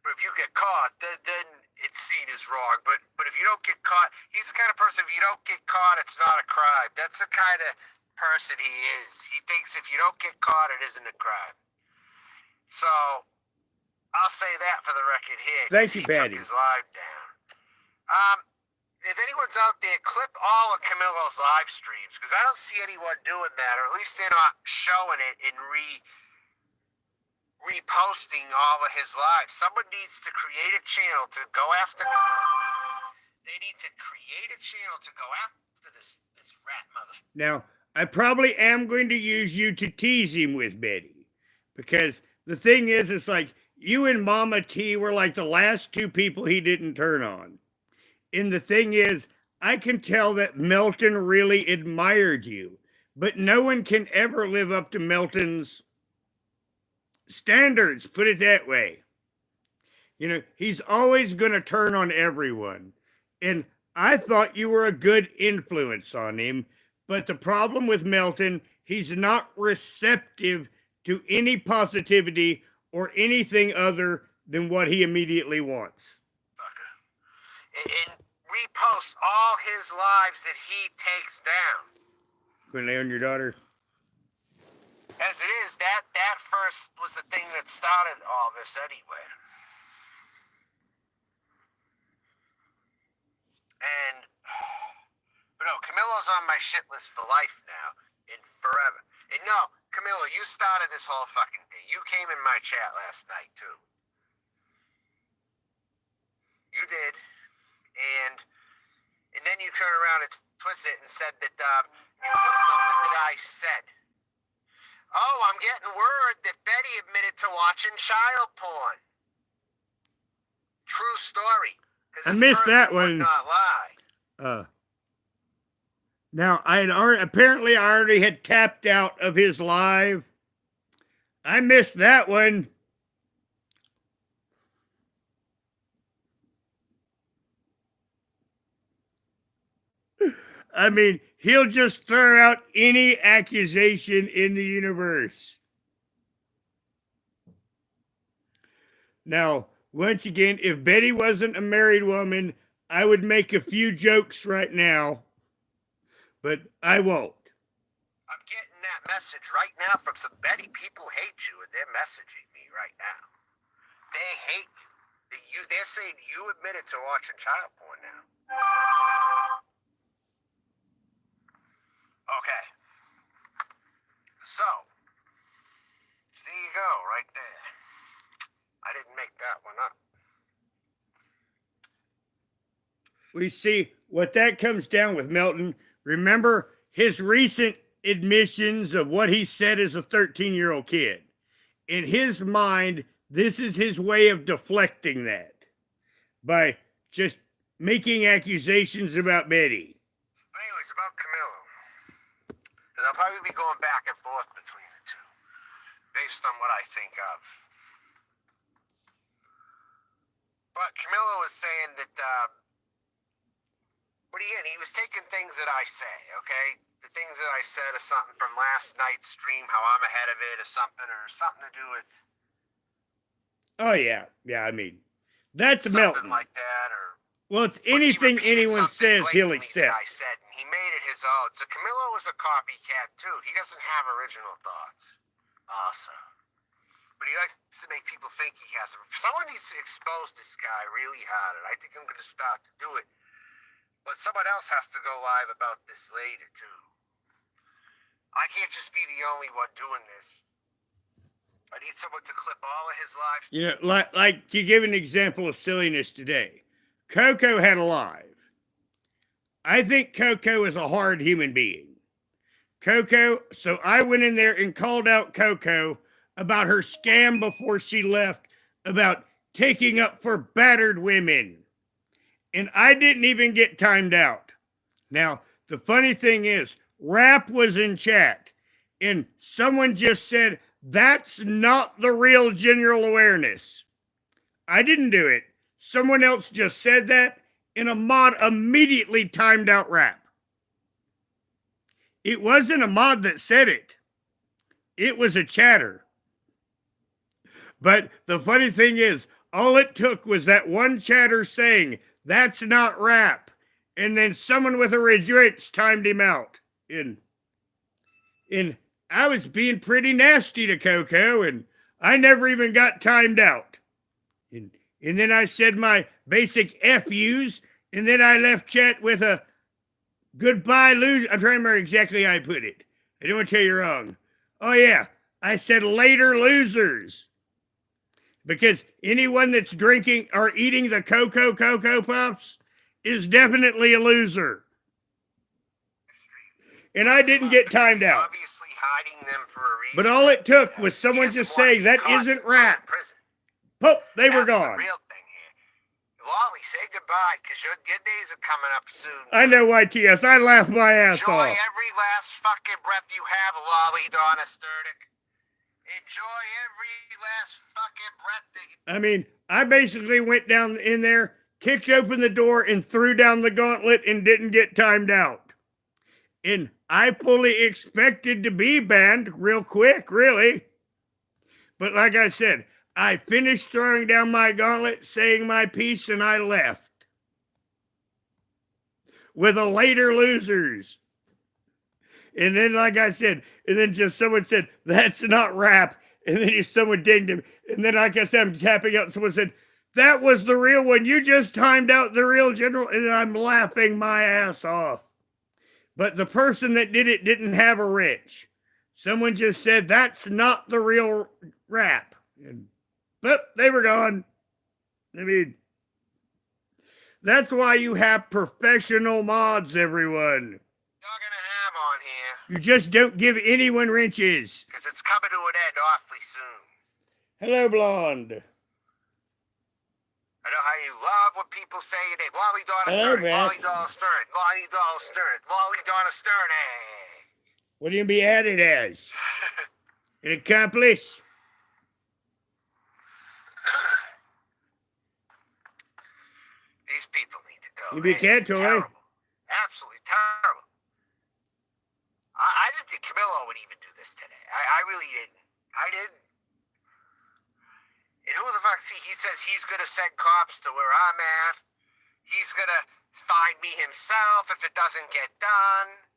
But if you get caught, then it's seen as wrong. But if you don't get caught, he's the kind of person, if you don't get caught, it's not a crime. That's the kind of person he is. He thinks if you don't get caught, it isn't a crime. So, I'll say that for the record here. Thank you, he Patty. took his live down. If anyone's out there, clip all of Camilo's live streams, because I don't see anyone doing that, or at least they're not showing it and reposting all of his lives. Someone needs to create a channel to go after. They need to create a channel to go after this rat mother. Now, I probably am going to use you to tease him with, Betty, because the thing is, it's like you and Mama T were like the last 2 people he didn't turn on. And the thing is, I can tell that Melton really admired you, but no one can ever live up to Melton's standards, put it that way. He's always going to turn on everyone. And I thought you were a good influence on him, but the problem with Melton, he's not receptive to any positivity or anything other than what he immediately wants. And repost all his lives that he takes down. Couldn't lay on your daughter? As it is, that first was the thing that started all this anyway. But no, Camilo's on my shit list for life now and forever. And no, Camilo, you started this whole fucking thing. You came in my chat last night, too. You did. And then you turn around and twist it and said that you put something that I said. Oh, I'm getting word that Betty admitted to watching child porn. True story. I missed that one. Would not lie. Now, I already had tapped out of his live. I missed that one. I mean, he'll just throw out any accusation in the universe. Now, once again, if Betty wasn't a married woman, I would make a few jokes right now, but I won't. I'm getting that message right now from some Betty people hate you, and they're messaging me right now. They hate you. They're saying you admitted to watching child porn now. Okay. So there you go, right there. I didn't make that one up. We see what that comes down with, Melton. Remember his recent admissions of what he said as a 13-year-old kid. In his mind, this is his way of deflecting that by just making accusations about Betty. But anyways, about Camilo. Because I'll probably be going back and forth between the two, based on what I think of. But Camilo was saying that, he was taking things that I say, okay? The things that I said are something from last night's stream, how I'm ahead of it, or something to do with... Oh, yeah. Yeah, I mean, that's something Melton. like that, or... Well, it's anything anyone says, he'll accept. I said, and he made it his own. So Camilo was a copycat, too. He doesn't have original thoughts. Awesome. But he likes to make people think he has them. Someone needs to expose this guy really hard, and I think I'm going to start to do it. But someone else has to go live about this later, too. I can't just be the only one doing this. I need someone to clip all of his lives. You know, like you give an example of silliness today. Coco had a live. I think Coco is a hard human being. So I went in there and called out Coco about her scam before she left about taking up for battered women. And I didn't even get timed out. Now, the funny thing is, Rap was in chat, and someone just said, that's not the real general awareness. I didn't do it. Someone else just said that, and a mod immediately timed out Rap. It wasn't a mod that said it. It was a chatter. But the funny thing is, all it took was that one chatter saying, that's not Rap. And then someone with a redrench timed him out. And I was being pretty nasty to Coco, and I never even got timed out. And then I said my basic FUs, and then I left chat with a goodbye loser. I'm trying to remember exactly how I put it. I don't want to tell you wrong. Oh, yeah. I said later losers. Because anyone that's drinking or eating the Cocoa Puffs is definitely a loser. And I didn't get timed out. Obviously hiding them for a reason. But all it took was someone just saying, that isn't Rap. Pop, they were gone. The real thing here. Lolly, say goodbye, because your days are coming up soon. I know, YTS. I laughed my ass Enjoy off. every last fucking breath you have, Lolly Donna Sturdick. Enjoy every last fucking breath that you... I mean, I basically went down in there, kicked open the door, and threw down the gauntlet and didn't get timed out. And I fully expected to be banned real quick, really. But like I said, I finished throwing down my gauntlet, saying my piece, and I left. With a later losers. And then, like I said, and then just someone said, that's not Rap. And then just someone dinged him. And then, like I said, I'm tapping out, and someone said, that was the real one. You just timed out the real general. And I'm laughing my ass off. But the person that did it didn't have a wrench. Someone just said, that's not the real Rap. And, but they were gone. I mean, that's why you have professional mods, everyone. You're gonna have on here. You just don't give anyone wrenches. Because it's coming to an end awfully soon. Hello, Blonde. I know how you love when people say your name. Lolly Donna Stern. Lolly Donna Stern. Lolly Donna Stern. Lolly Donna Stern. Hey. What are you going to be added as? An accomplice? These people need to go. You be a cat toy. Terrible. Absolutely terrible. really didn't. I didn't. And who the fuck, see, he says he's gonna send cops to where I'm at. He's gonna find me himself if it doesn't get done.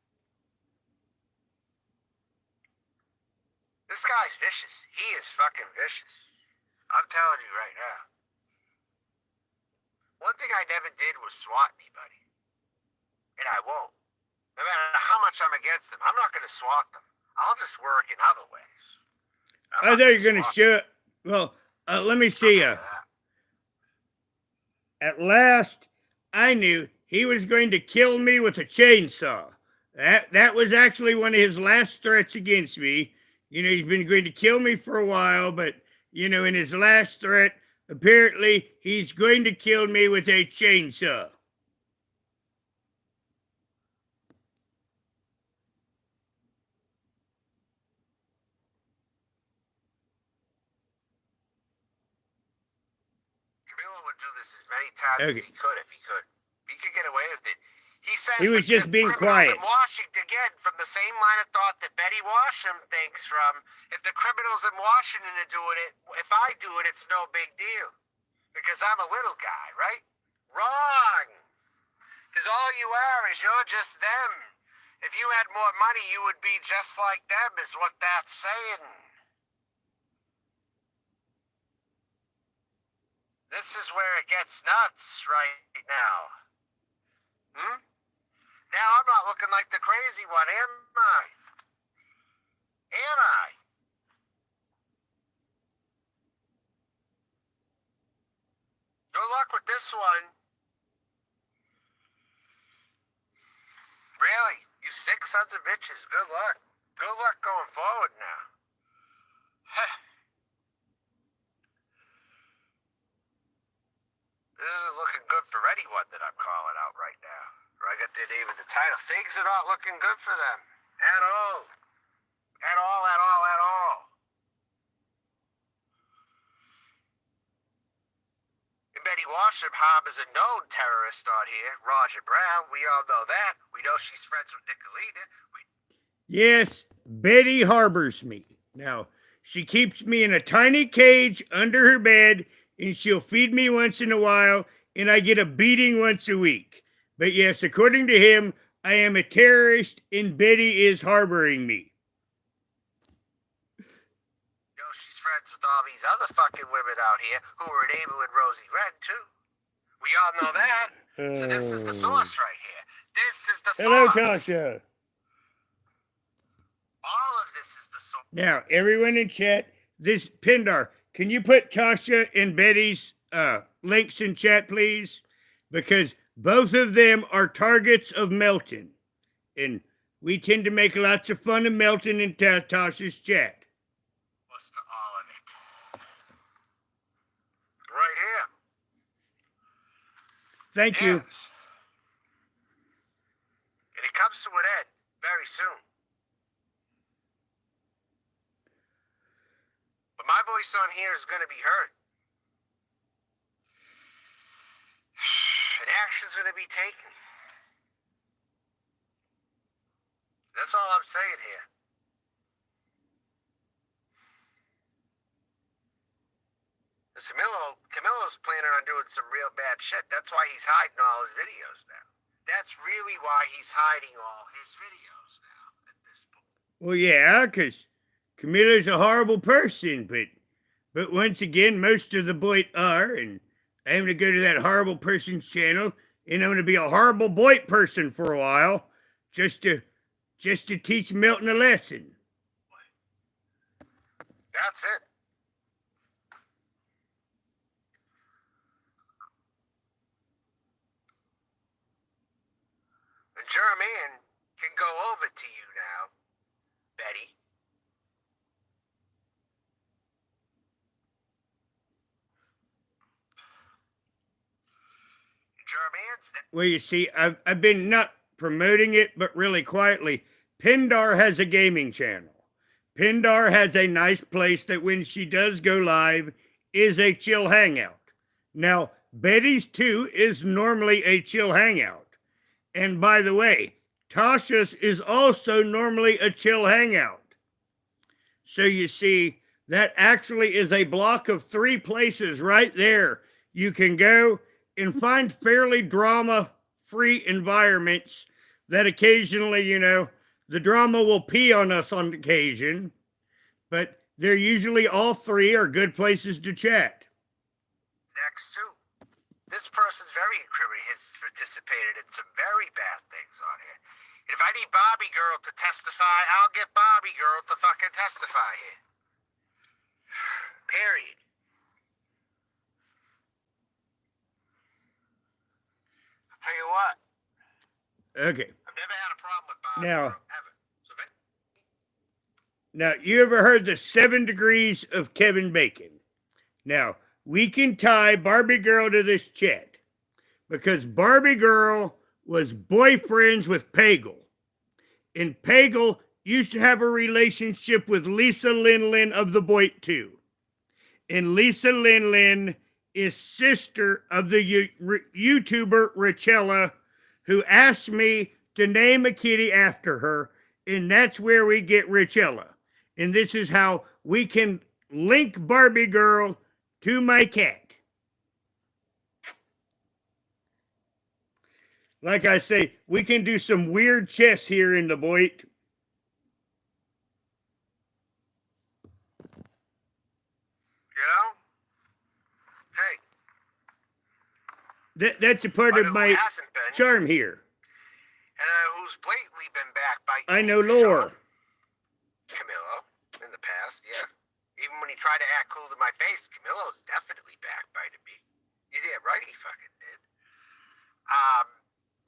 This guy's vicious. He is fucking vicious. I'm telling you right now. One thing I never did was swat anybody. And I won't. No matter how much I'm against them, I'm not going to swat them. I'll just work in other ways. I thought you were going to show. Well, let me see you. At last, I knew he was going to kill me with a chainsaw. That was actually one of his last threats against me. You know, he's been going to kill me for a while, but, you know, in his last threat, apparently he's going to kill me with a chainsaw. Camilo would do this as many times as he could if he could. If he could get away with it. He says he was just being quiet. In Washington, again, from the same line of thought that Betty Washam thinks from, if the criminals in Washington are doing it, if I do it, it's no big deal. Because I'm a little guy, right? Wrong. Because all you are is you're just them. If you had more money, you would be just like them, is what that's saying. This is where it gets nuts right now. Now I'm not looking like the crazy one, am I? Am I? Good luck with this one. Really? You sick sons of bitches. Good luck. Good luck going forward now. This isn't looking good for anyone that I'm calling out right now. Or I got their name in the title. Things are not looking good for them. At all. At all, at all, at all. And Betty Washam harbors a known terrorist on here, Roger Brown. We all know that. We know she's friends with Nicolina. Yes, Betty harbors me. Now, she keeps me in a tiny cage under her bed, and she'll feed me once in a while, and I get a beating once a week. But yes, according to him, I am a terrorist, and Betty is harboring me. You know, she's friends with all these other fucking women out here who are enabling Rosie Red, too. We all know that. So this is the source right here. This is the source. Hello, Tasha. All of this is the source. Now, everyone in chat, this Pindar, can you put Tasha and Betty's links in chat, please? Because both of them are targets of Melton. And we tend to make lots of fun of Melton in Tasha's chat. What's to all of it? Right here. Thank you. And it comes to an end very soon. But my voice on here is going to be heard. And action's going to be taken. That's all I'm saying here. Camilo's planning on doing some real bad shit. That's why he's hiding all his videos now. That's really why he's hiding all his videos now at this point. Well, yeah, because Camilo's a horrible person, but once again, most of the boys are, and I'm going to go to that horrible person's channel, and I'm going to be a horrible boy person for a while, just to teach Milton a lesson. That's it. And Jermaine can go over to you now, Betty. Well, you see, I've been not promoting it, but really quietly. Pindar has a gaming channel. Pindar has a nice place that when she does go live is a chill hangout. Now, Betty's too is normally a chill hangout. And by the way, Tasha's is also normally a chill hangout. So you see, that actually is a block of 3 places right there. You can go and find fairly drama free environments that occasionally, the drama will pee on us on occasion, but they're usually all 3 are good places to chat. Next too. This person's very incriminating. He's participated in some very bad things on here. If I need Barbie Girl to testify, I'll get Barbie Girl to fucking testify here. Period. I'll tell you what. Okay. I've never had a problem with Barbie Now, Girl, ever. So now, you ever heard the 7 degrees of Kevin Bacon? Now, we can tie Barbie Girl to this chat because Barbie Girl was boyfriends with Pagel. And Pagel used to have a relationship with Lisa Lin of the Boit 2. And Lisa Lin is sister of the YouTuber Richella, who asked me to name a kitty after her. And that's where we get Richella. And this is how we can link Barbie Girl to my cat. Like I say, we can do some weird chess here in the Boit. Hey. That's a part of my charm here. And who's blatantly been backed by I know lore. Camillo in the past, yeah. Even when he tried to act cool to my face, Camillo's definitely backbited me. You did right, he fucking did.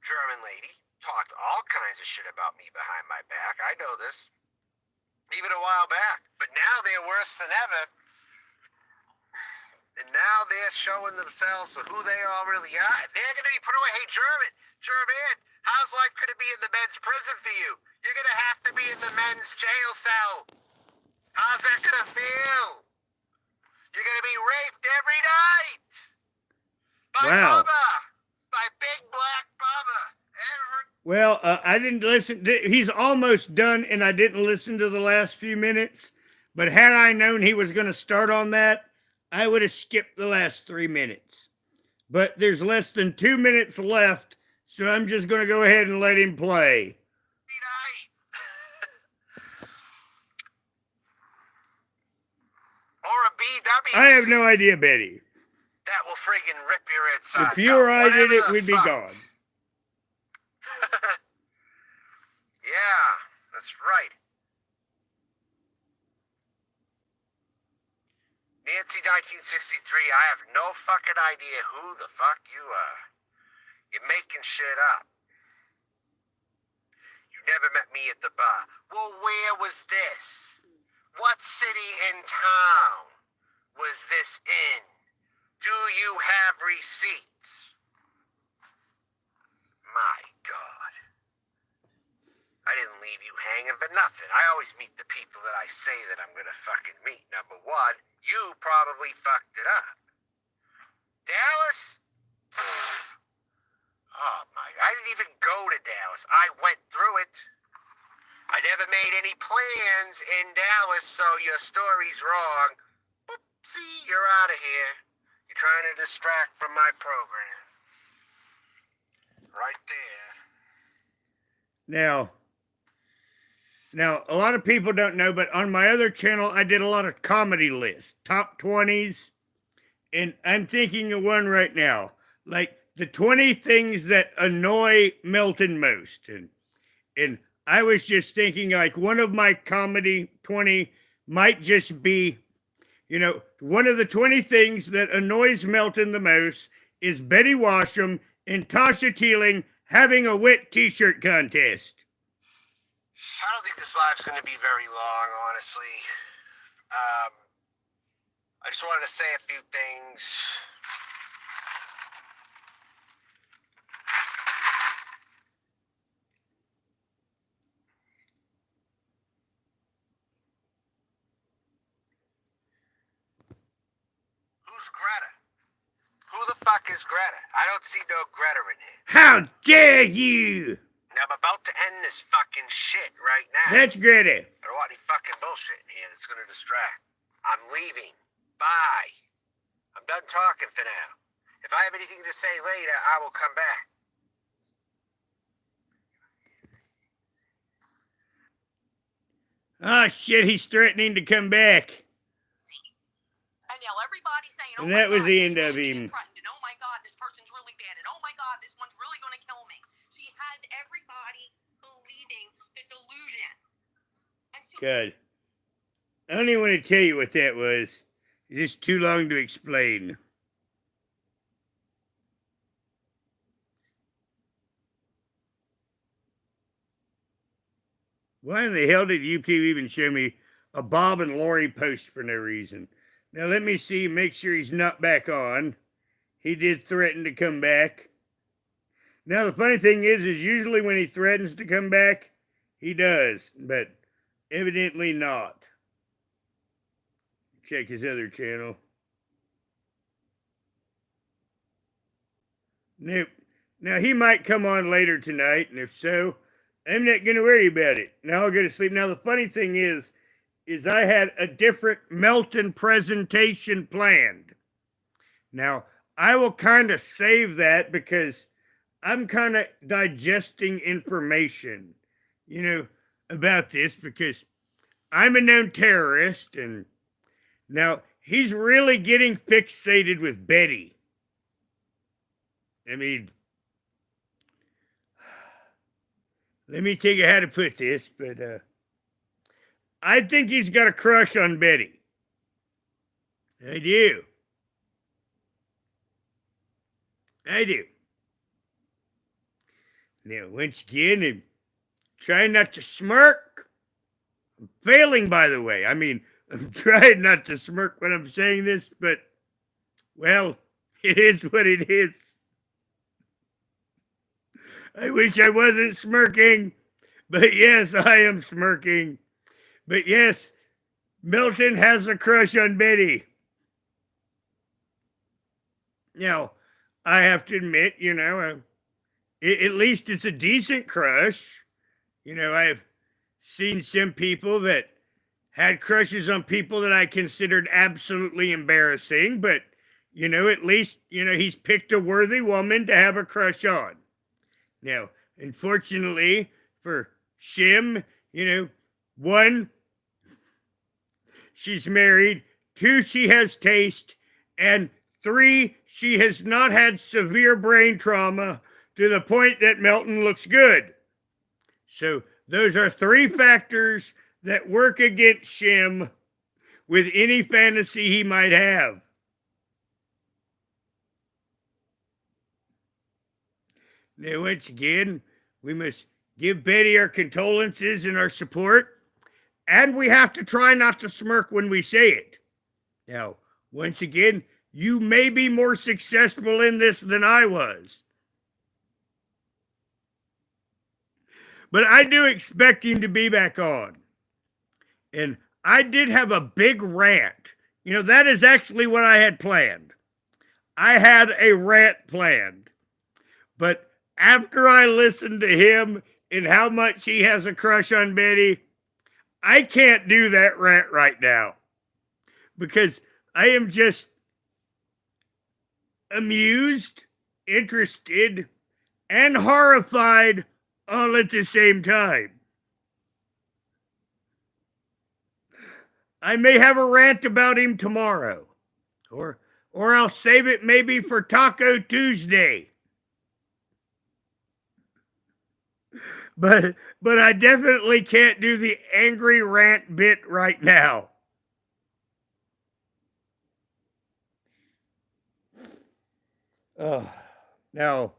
German lady talked all kinds of shit about me behind my back. I know this. Even a while back. But now they're worse than ever. And now they're showing themselves for who they all really are. They're going to be put away. Hey, German, how's life going to be in the men's prison for you? You're going to have to be in the men's jail cell. How's that going to feel? You're going to be raped every night. By Bubba. By Big Black Bubba. Well, I didn't listen. He's almost done, and I didn't listen to the last few minutes. But had I known he was going to start on that, I would have skipped the last 3 minutes. But there's less than 2 minutes left, so I'm just going to go ahead and let him play. Or a BW. I have no idea, Betty. That will friggin' rip your insides out. If you or I did it, we'd be gone. Yeah, that's right. Nancy 1963, I have no fucking idea who the fuck you are. You're making shit up. You never met me at the bar. Well, where was this? What city in town was this in? Do you have receipts? My God. I didn't leave you hanging for nothing. I always meet the people that I say that I'm gonna fucking meet. Number one, you probably fucked it up. Dallas? Oh my, I didn't even go to Dallas. I went through it. I never made any plans in Dallas, so your story's wrong. Oopsie, you're out of here. You're trying to distract from my program. Right there. Now, a lot of people don't know, but on my other channel, I did a lot of comedy lists, top 20s, and I'm thinking of one right now, like the 20 things that annoy Milton most, and I was just thinking like one of my comedy 20 might just be, one of the 20 things that annoys Milton the most is Betty Washam and Tasha Teeling having a wet t-shirt contest. I don't think this live's going to be very long, honestly. I just wanted to say a few things. Who's Greta? Who the fuck is Greta? I don't see no Greta in here. How dare you! I'm about to end this fucking shit right now. That's Greta. I don't want any fucking bullshit in here that's gonna distract. I'm leaving. Bye. I'm done talking for now. If I have anything to say later, I will come back. Oh shit, he's threatening to come back. And now everybody's saying, and that was the end of him. And oh my God, this person's really bad. And oh my God, this one's really going to kill me. She has everybody believing the delusion. Good. I don't even want to tell you what that was. It's just too long to explain. Why in the hell did YouTube even show me a Bob and Lori post for no reason? Now let me see, make sure he's not back on. He did threaten to come back. Now the funny thing is usually when he threatens to come back, he does, but evidently not. Check his other channel. Nope. Now he might come on later tonight, and if so, I'm not going to worry about it. Now I'll go to sleep. Now the funny thing is I had a different Melton presentation planned. Now, I will kind of save that because I'm kind of digesting information, about this because I'm a known terrorist, and now he's really getting fixated with Betty. I mean, let me think of how to put this, but I think he's got a crush on Betty. I do. Now, once again, I'm trying not to smirk. I'm failing, by the way. I mean, I'm trying not to smirk when I'm saying this, but, well, it is what it is. I wish I wasn't smirking, but yes, I am smirking. But yes, Milton has a crush on Betty. Now, I have to admit, at least it's a decent crush. I've seen some people that had crushes on people that I considered absolutely embarrassing, but, at least, he's picked a worthy woman to have a crush on. Now, unfortunately for Shim, one, she's married, two, she has taste, and three, she has not had severe brain trauma to the point that Melton looks good. So those are three factors that work against Shim with any fantasy he might have. Now, once again, we must give Betty our condolences and our support, and we have to try not to smirk when we say it. Now, once again, you may be more successful in this than I was. But I do expect him to be back on. And I did have a big rant. That is actually what I had planned. I had a rant planned. But after I listened to him and how much he has a crush on Betty, I can't do that rant right now. Because I am just amused, interested, and horrified all at the same time. I may have a rant about him tomorrow. Or I'll save it maybe for Taco Tuesday. But I definitely can't do the angry rant bit right now. Now,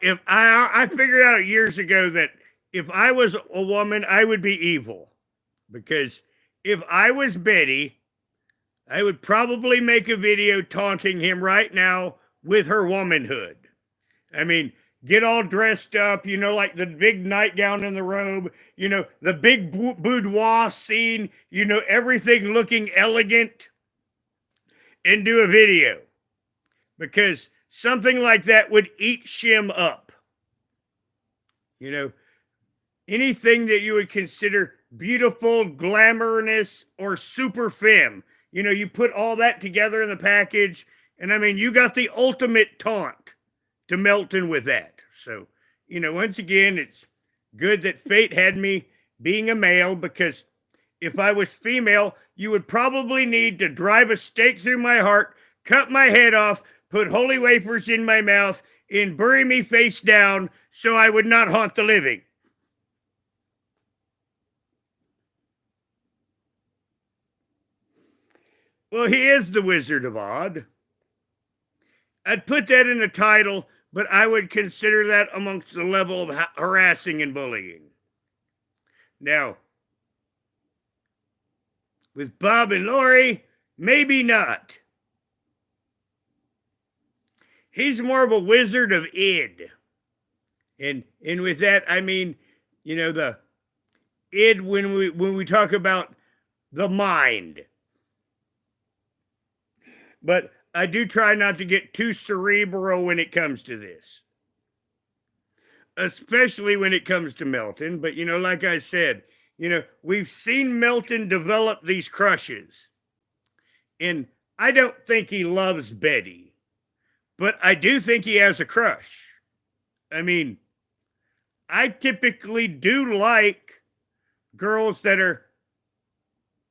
if I figured out years ago that if I was a woman, I would be evil. Because if I was Betty, I would probably make a video taunting him right now with her womanhood. I mean, get all dressed up, like the big nightgown and the robe, the big boudoir scene, everything looking elegant, and do a video. Because something like that would eat Shim up. Anything that you would consider beautiful, glamorous, or super femme. You put all that together in the package, and I mean, you got the ultimate taunt to Melton with that. So, once again, it's good that fate had me being a male, because if I was female, you would probably need to drive a stake through my heart, cut my head off, put holy wafers in my mouth, and bury me face down so I would not haunt the living. Well, he is the Wizard of Odd. I'd put that in the title, but I would consider that amongst the level of harassing and bullying. Now, with Bob and Lori, maybe not. He's more of a wizard of id. And with that, I mean, the id when we talk about the mind. But I do try not to get too cerebral when it comes to this. Especially when it comes to Melton. But, like I said, we've seen Melton develop these crushes. And I don't think he loves Betty. But I do think he has a crush. I mean, I typically do like girls that are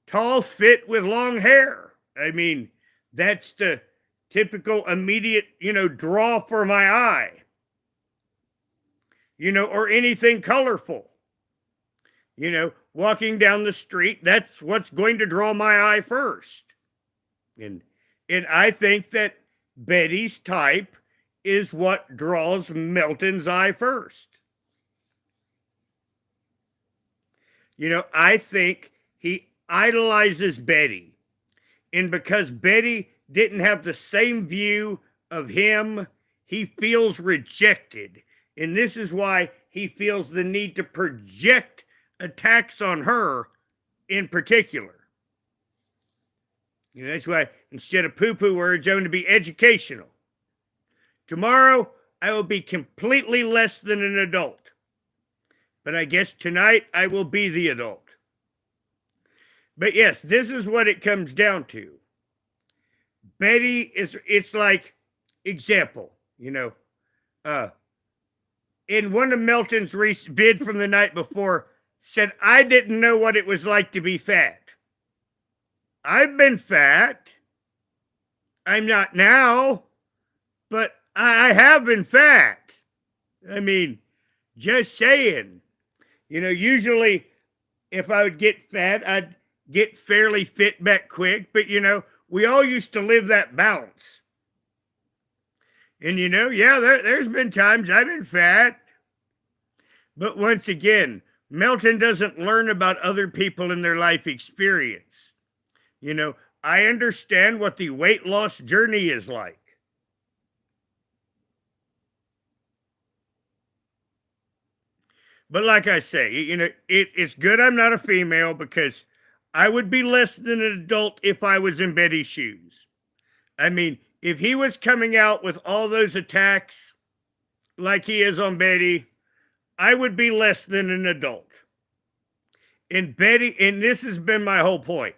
tall, fit, with long hair. I mean, that's the typical immediate, draw for my eye. Or anything colorful. Walking down the street, that's what's going to draw my eye first. And I think that Betty's type is what draws Melton's eye first. I think he idolizes Betty. And because Betty didn't have the same view of him, he feels rejected. And this is why he feels the need to project attacks on her in particular. That's why instead of poo-poo words, I'm going to be educational. Tomorrow, I will be completely less than an adult. But I guess tonight, I will be the adult. But yes, this is what it comes down to. Betty it's like, example, in one of Melton's bid from the night before, said, I didn't know what it was like to be fat. I've been fat. I'm not now, but I have been fat. I mean, just saying. Usually if I would get fat, I'd get fairly fit back quick, but we all used to live that balance. And there's been times I've been fat. But once again, Melton doesn't learn about other people in their life experience. I understand what the weight loss journey is like. But like I say, it's good I'm not a female, because I would be less than an adult if I was in Betty's shoes. I mean, if he was coming out with all those attacks like he is on Betty, I would be less than an adult. And Betty, and this has been my whole point,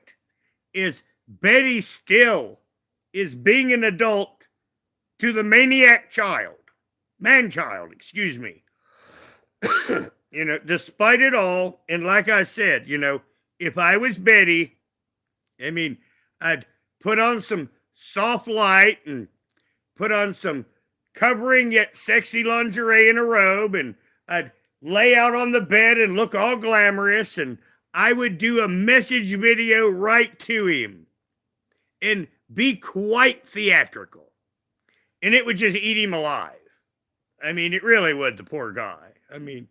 is Betty still is being an adult to the maniac child. Man-child, excuse me. Despite it all, and like I said, if I was Betty, I mean, I'd put on some soft light and put on some covering yet sexy lingerie in a robe, and I'd lay out on the bed and look all glamorous, and I would do a message video right to him and be quite theatrical. And it would just eat him alive. I mean, it really would, the poor guy. I mean,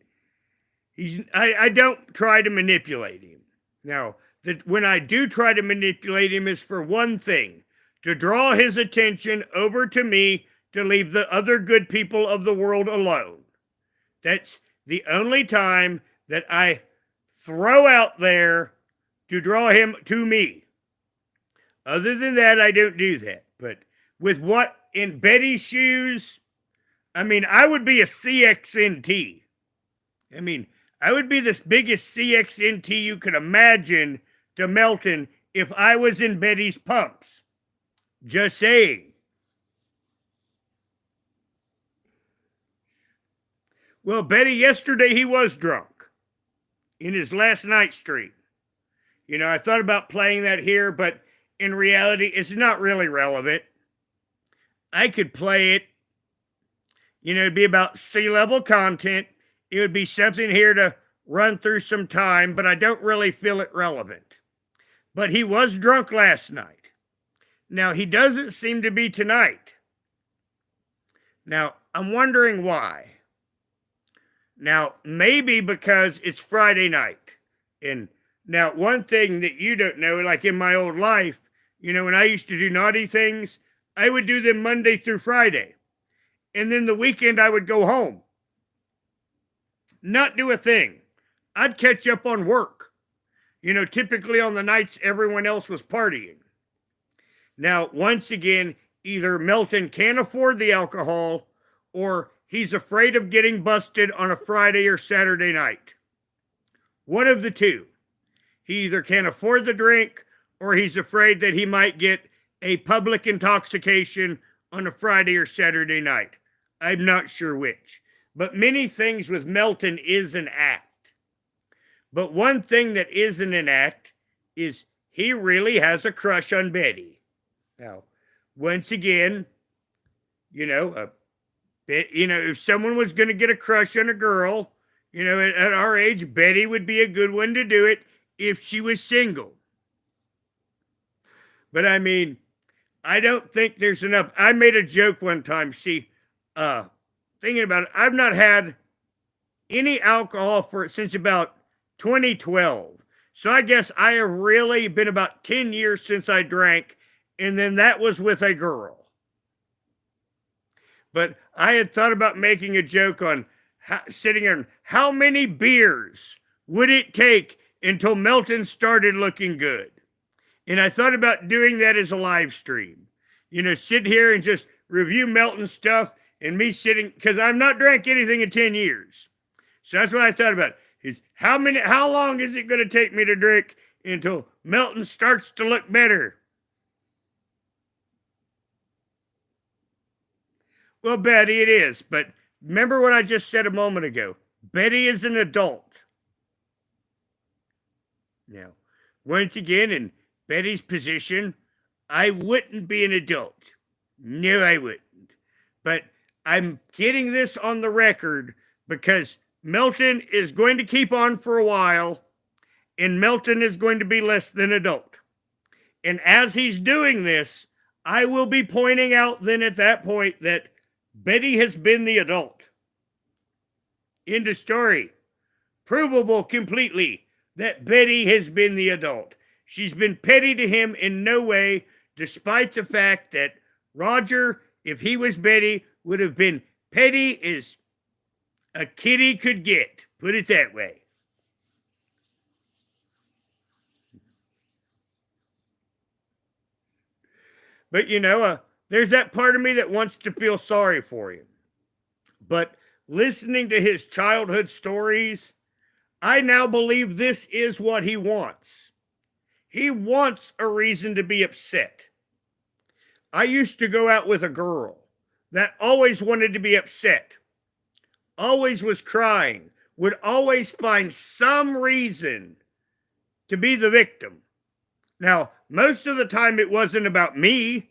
I don't try to manipulate him. Now, when I do try to manipulate him is for one thing, to draw his attention over to me, to leave the other good people of the world alone. That's the only time that I throw out there to draw him to me. Other than that, I don't do that. But with what in Betty's shoes, I mean, I would be a CXNT. I mean, I would be the biggest CXNT you could imagine to Melton if I was in Betty's pumps. Just saying. Well, Betty, yesterday he was drunk in his last night stream. You know, I thought about playing that here, but in reality, it's not really relevant. I could play it. You know, it'd be about sea-level content. It would be something here to run through some time, but I don't really feel it relevant. But he was drunk last night. Now, he doesn't seem to be tonight. Now, I'm wondering why. Now, maybe because it's Friday night. And now, one thing that you don't know, like in my old life, you know, when I used to do naughty things, I would do them Monday through Friday. And then the weekend, I would go home. Not do a thing. I'd catch up on work. You know, typically on the nights everyone else was partying. Now, once again, either Milton can't afford the alcohol or he's afraid of getting busted on a Friday or Saturday night. One of the two. He either can't afford the drink or he's afraid that he might get a public intoxication on a Friday or Saturday night. I'm not sure which. But many things with Melton is an act. But one thing that isn't an act is he really has a crush on Betty. Now, once again, if someone was going to get a crush on a girl, at our age, Betty would be a good one to do it if she was single. But I mean, I don't think there's enough. I made a joke one time. See, thinking about it, I've not had any alcohol since about 2012. So I guess I have really been about 10 years since I drank, and then that was with a girl. But I had thought about making a joke on sitting there, how many beers would it take until Melton started looking good? And I thought about doing that as a live stream. Sit here and just review Melton stuff and me sitting, because I've not drank anything in 10 years. So that's what I thought about. Is how long is it going to take me to drink until Melton starts to look better? Well, Betty, it is. But remember what I just said a moment ago. Betty is an adult. Now, once again, in Betty's position, I wouldn't be an adult. No, I wouldn't. But I'm getting this on the record because Melton is going to keep on for a while, and Melton is going to be less than adult. And as he's doing this, I will be pointing out then at that point that Betty has been the adult. End of story. Provable completely that Betty has been the adult. She's been petty to him in no way, despite the fact that Roger, if he was Betty, would have been petty as a kitty could get. Put it that way. But there's that part of me that wants to feel sorry for him. But listening to his childhood stories, I now believe this is what he wants. He wants a reason to be upset. I used to go out with a girl that always wanted to be upset, always was crying, would always find some reason to be the victim. Now, most of the time it wasn't about me.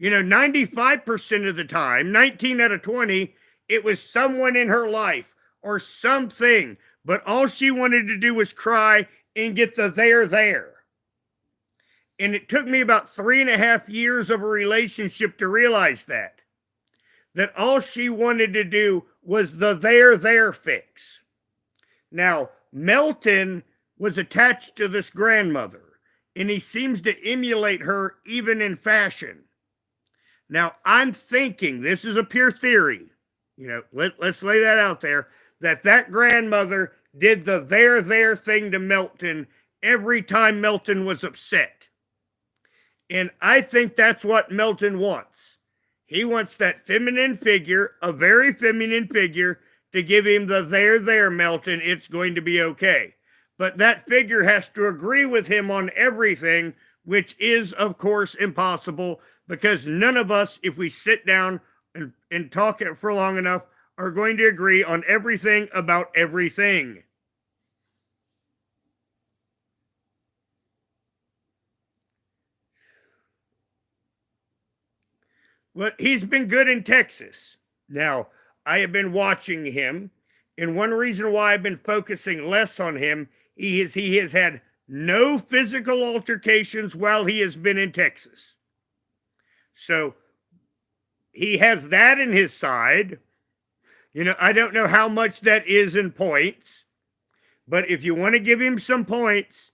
95% of the time, 19 out of 20, it was someone in her life or something. But all she wanted to do was cry and get the there. And it took me about 3.5 years of a relationship to realize that all she wanted to do was the there fix. Now, Melton was attached to this grandmother, and he seems to emulate her even in fashion. Now, I'm thinking, this is a pure theory, let's lay that out there, that grandmother did the there thing to Melton every time Melton was upset. And I think that's what Melton wants. He wants that feminine figure, a very feminine figure, to give him the there, Melton, it's going to be okay. But that figure has to agree with him on everything, which is, of course, impossible because none of us, if we sit down and talk it for long enough, are going to agree on everything about everything. Well, he's been good in Texas. Now, I have been watching him, and one reason why I've been focusing less on him is he has had no physical altercations while he has been in Texas. So he has that in his side. You know, I don't know how much that is in points, but if you want to give him some points,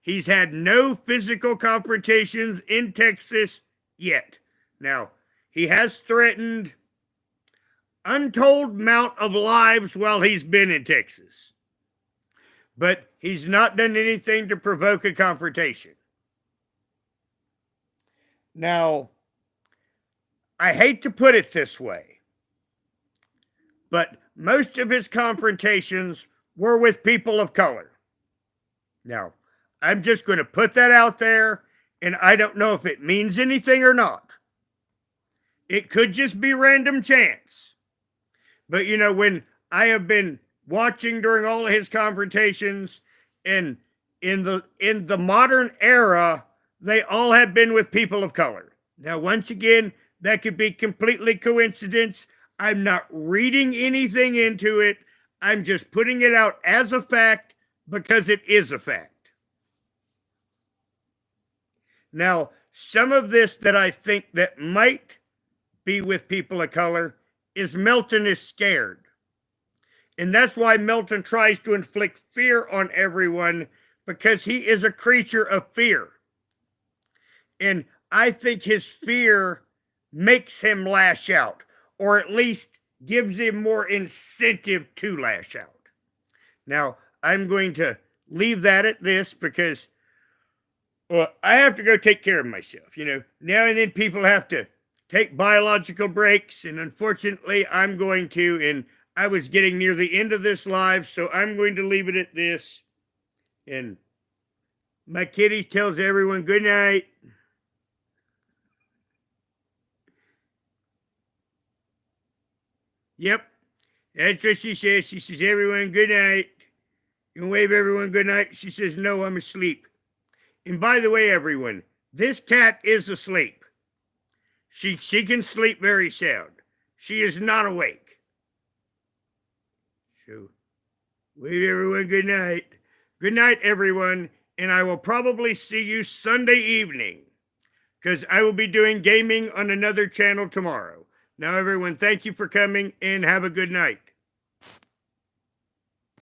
he's had no physical confrontations in Texas yet. Now, he has threatened untold amount of lives while he's been in Texas, but he's not done anything to provoke a confrontation. Now, I hate to put it this way, but most of his confrontations were with people of color. Now, I'm just going to put that out there, and I don't know if it means anything or not. It could just be random chance. But, you know, when I have been watching during all of his confrontations, and in the modern era, they all have been with people of color. Now, once again, that could be completely coincidence. I'm not reading anything into it. I'm just putting it out as a fact because it is a fact. Now, some of this that I think that might be with people of color is Milton is scared. And that's why Milton tries to inflict fear on everyone, because he is a creature of fear. And I think his fear makes him lash out, or at least gives him more incentive to lash out. Now, I'm going to leave that at this because I have to go take care of myself. You know, now and then people have to take biological breaks, and unfortunately I'm going to, and I was getting near the end of this live, so I'm going to leave it at this. And my kitty tells everyone good night. Yep, that's what she says. She says, everyone good night. You can wave everyone good night. She says, no, I'm asleep. And by the way, everyone, this cat is asleep. She can sleep very sound. She is not awake. So, wave everyone good night. Good night, everyone. And I will probably see you Sunday evening, because I will be doing gaming on another channel tomorrow. Now, everyone, thank you for coming and have a good night.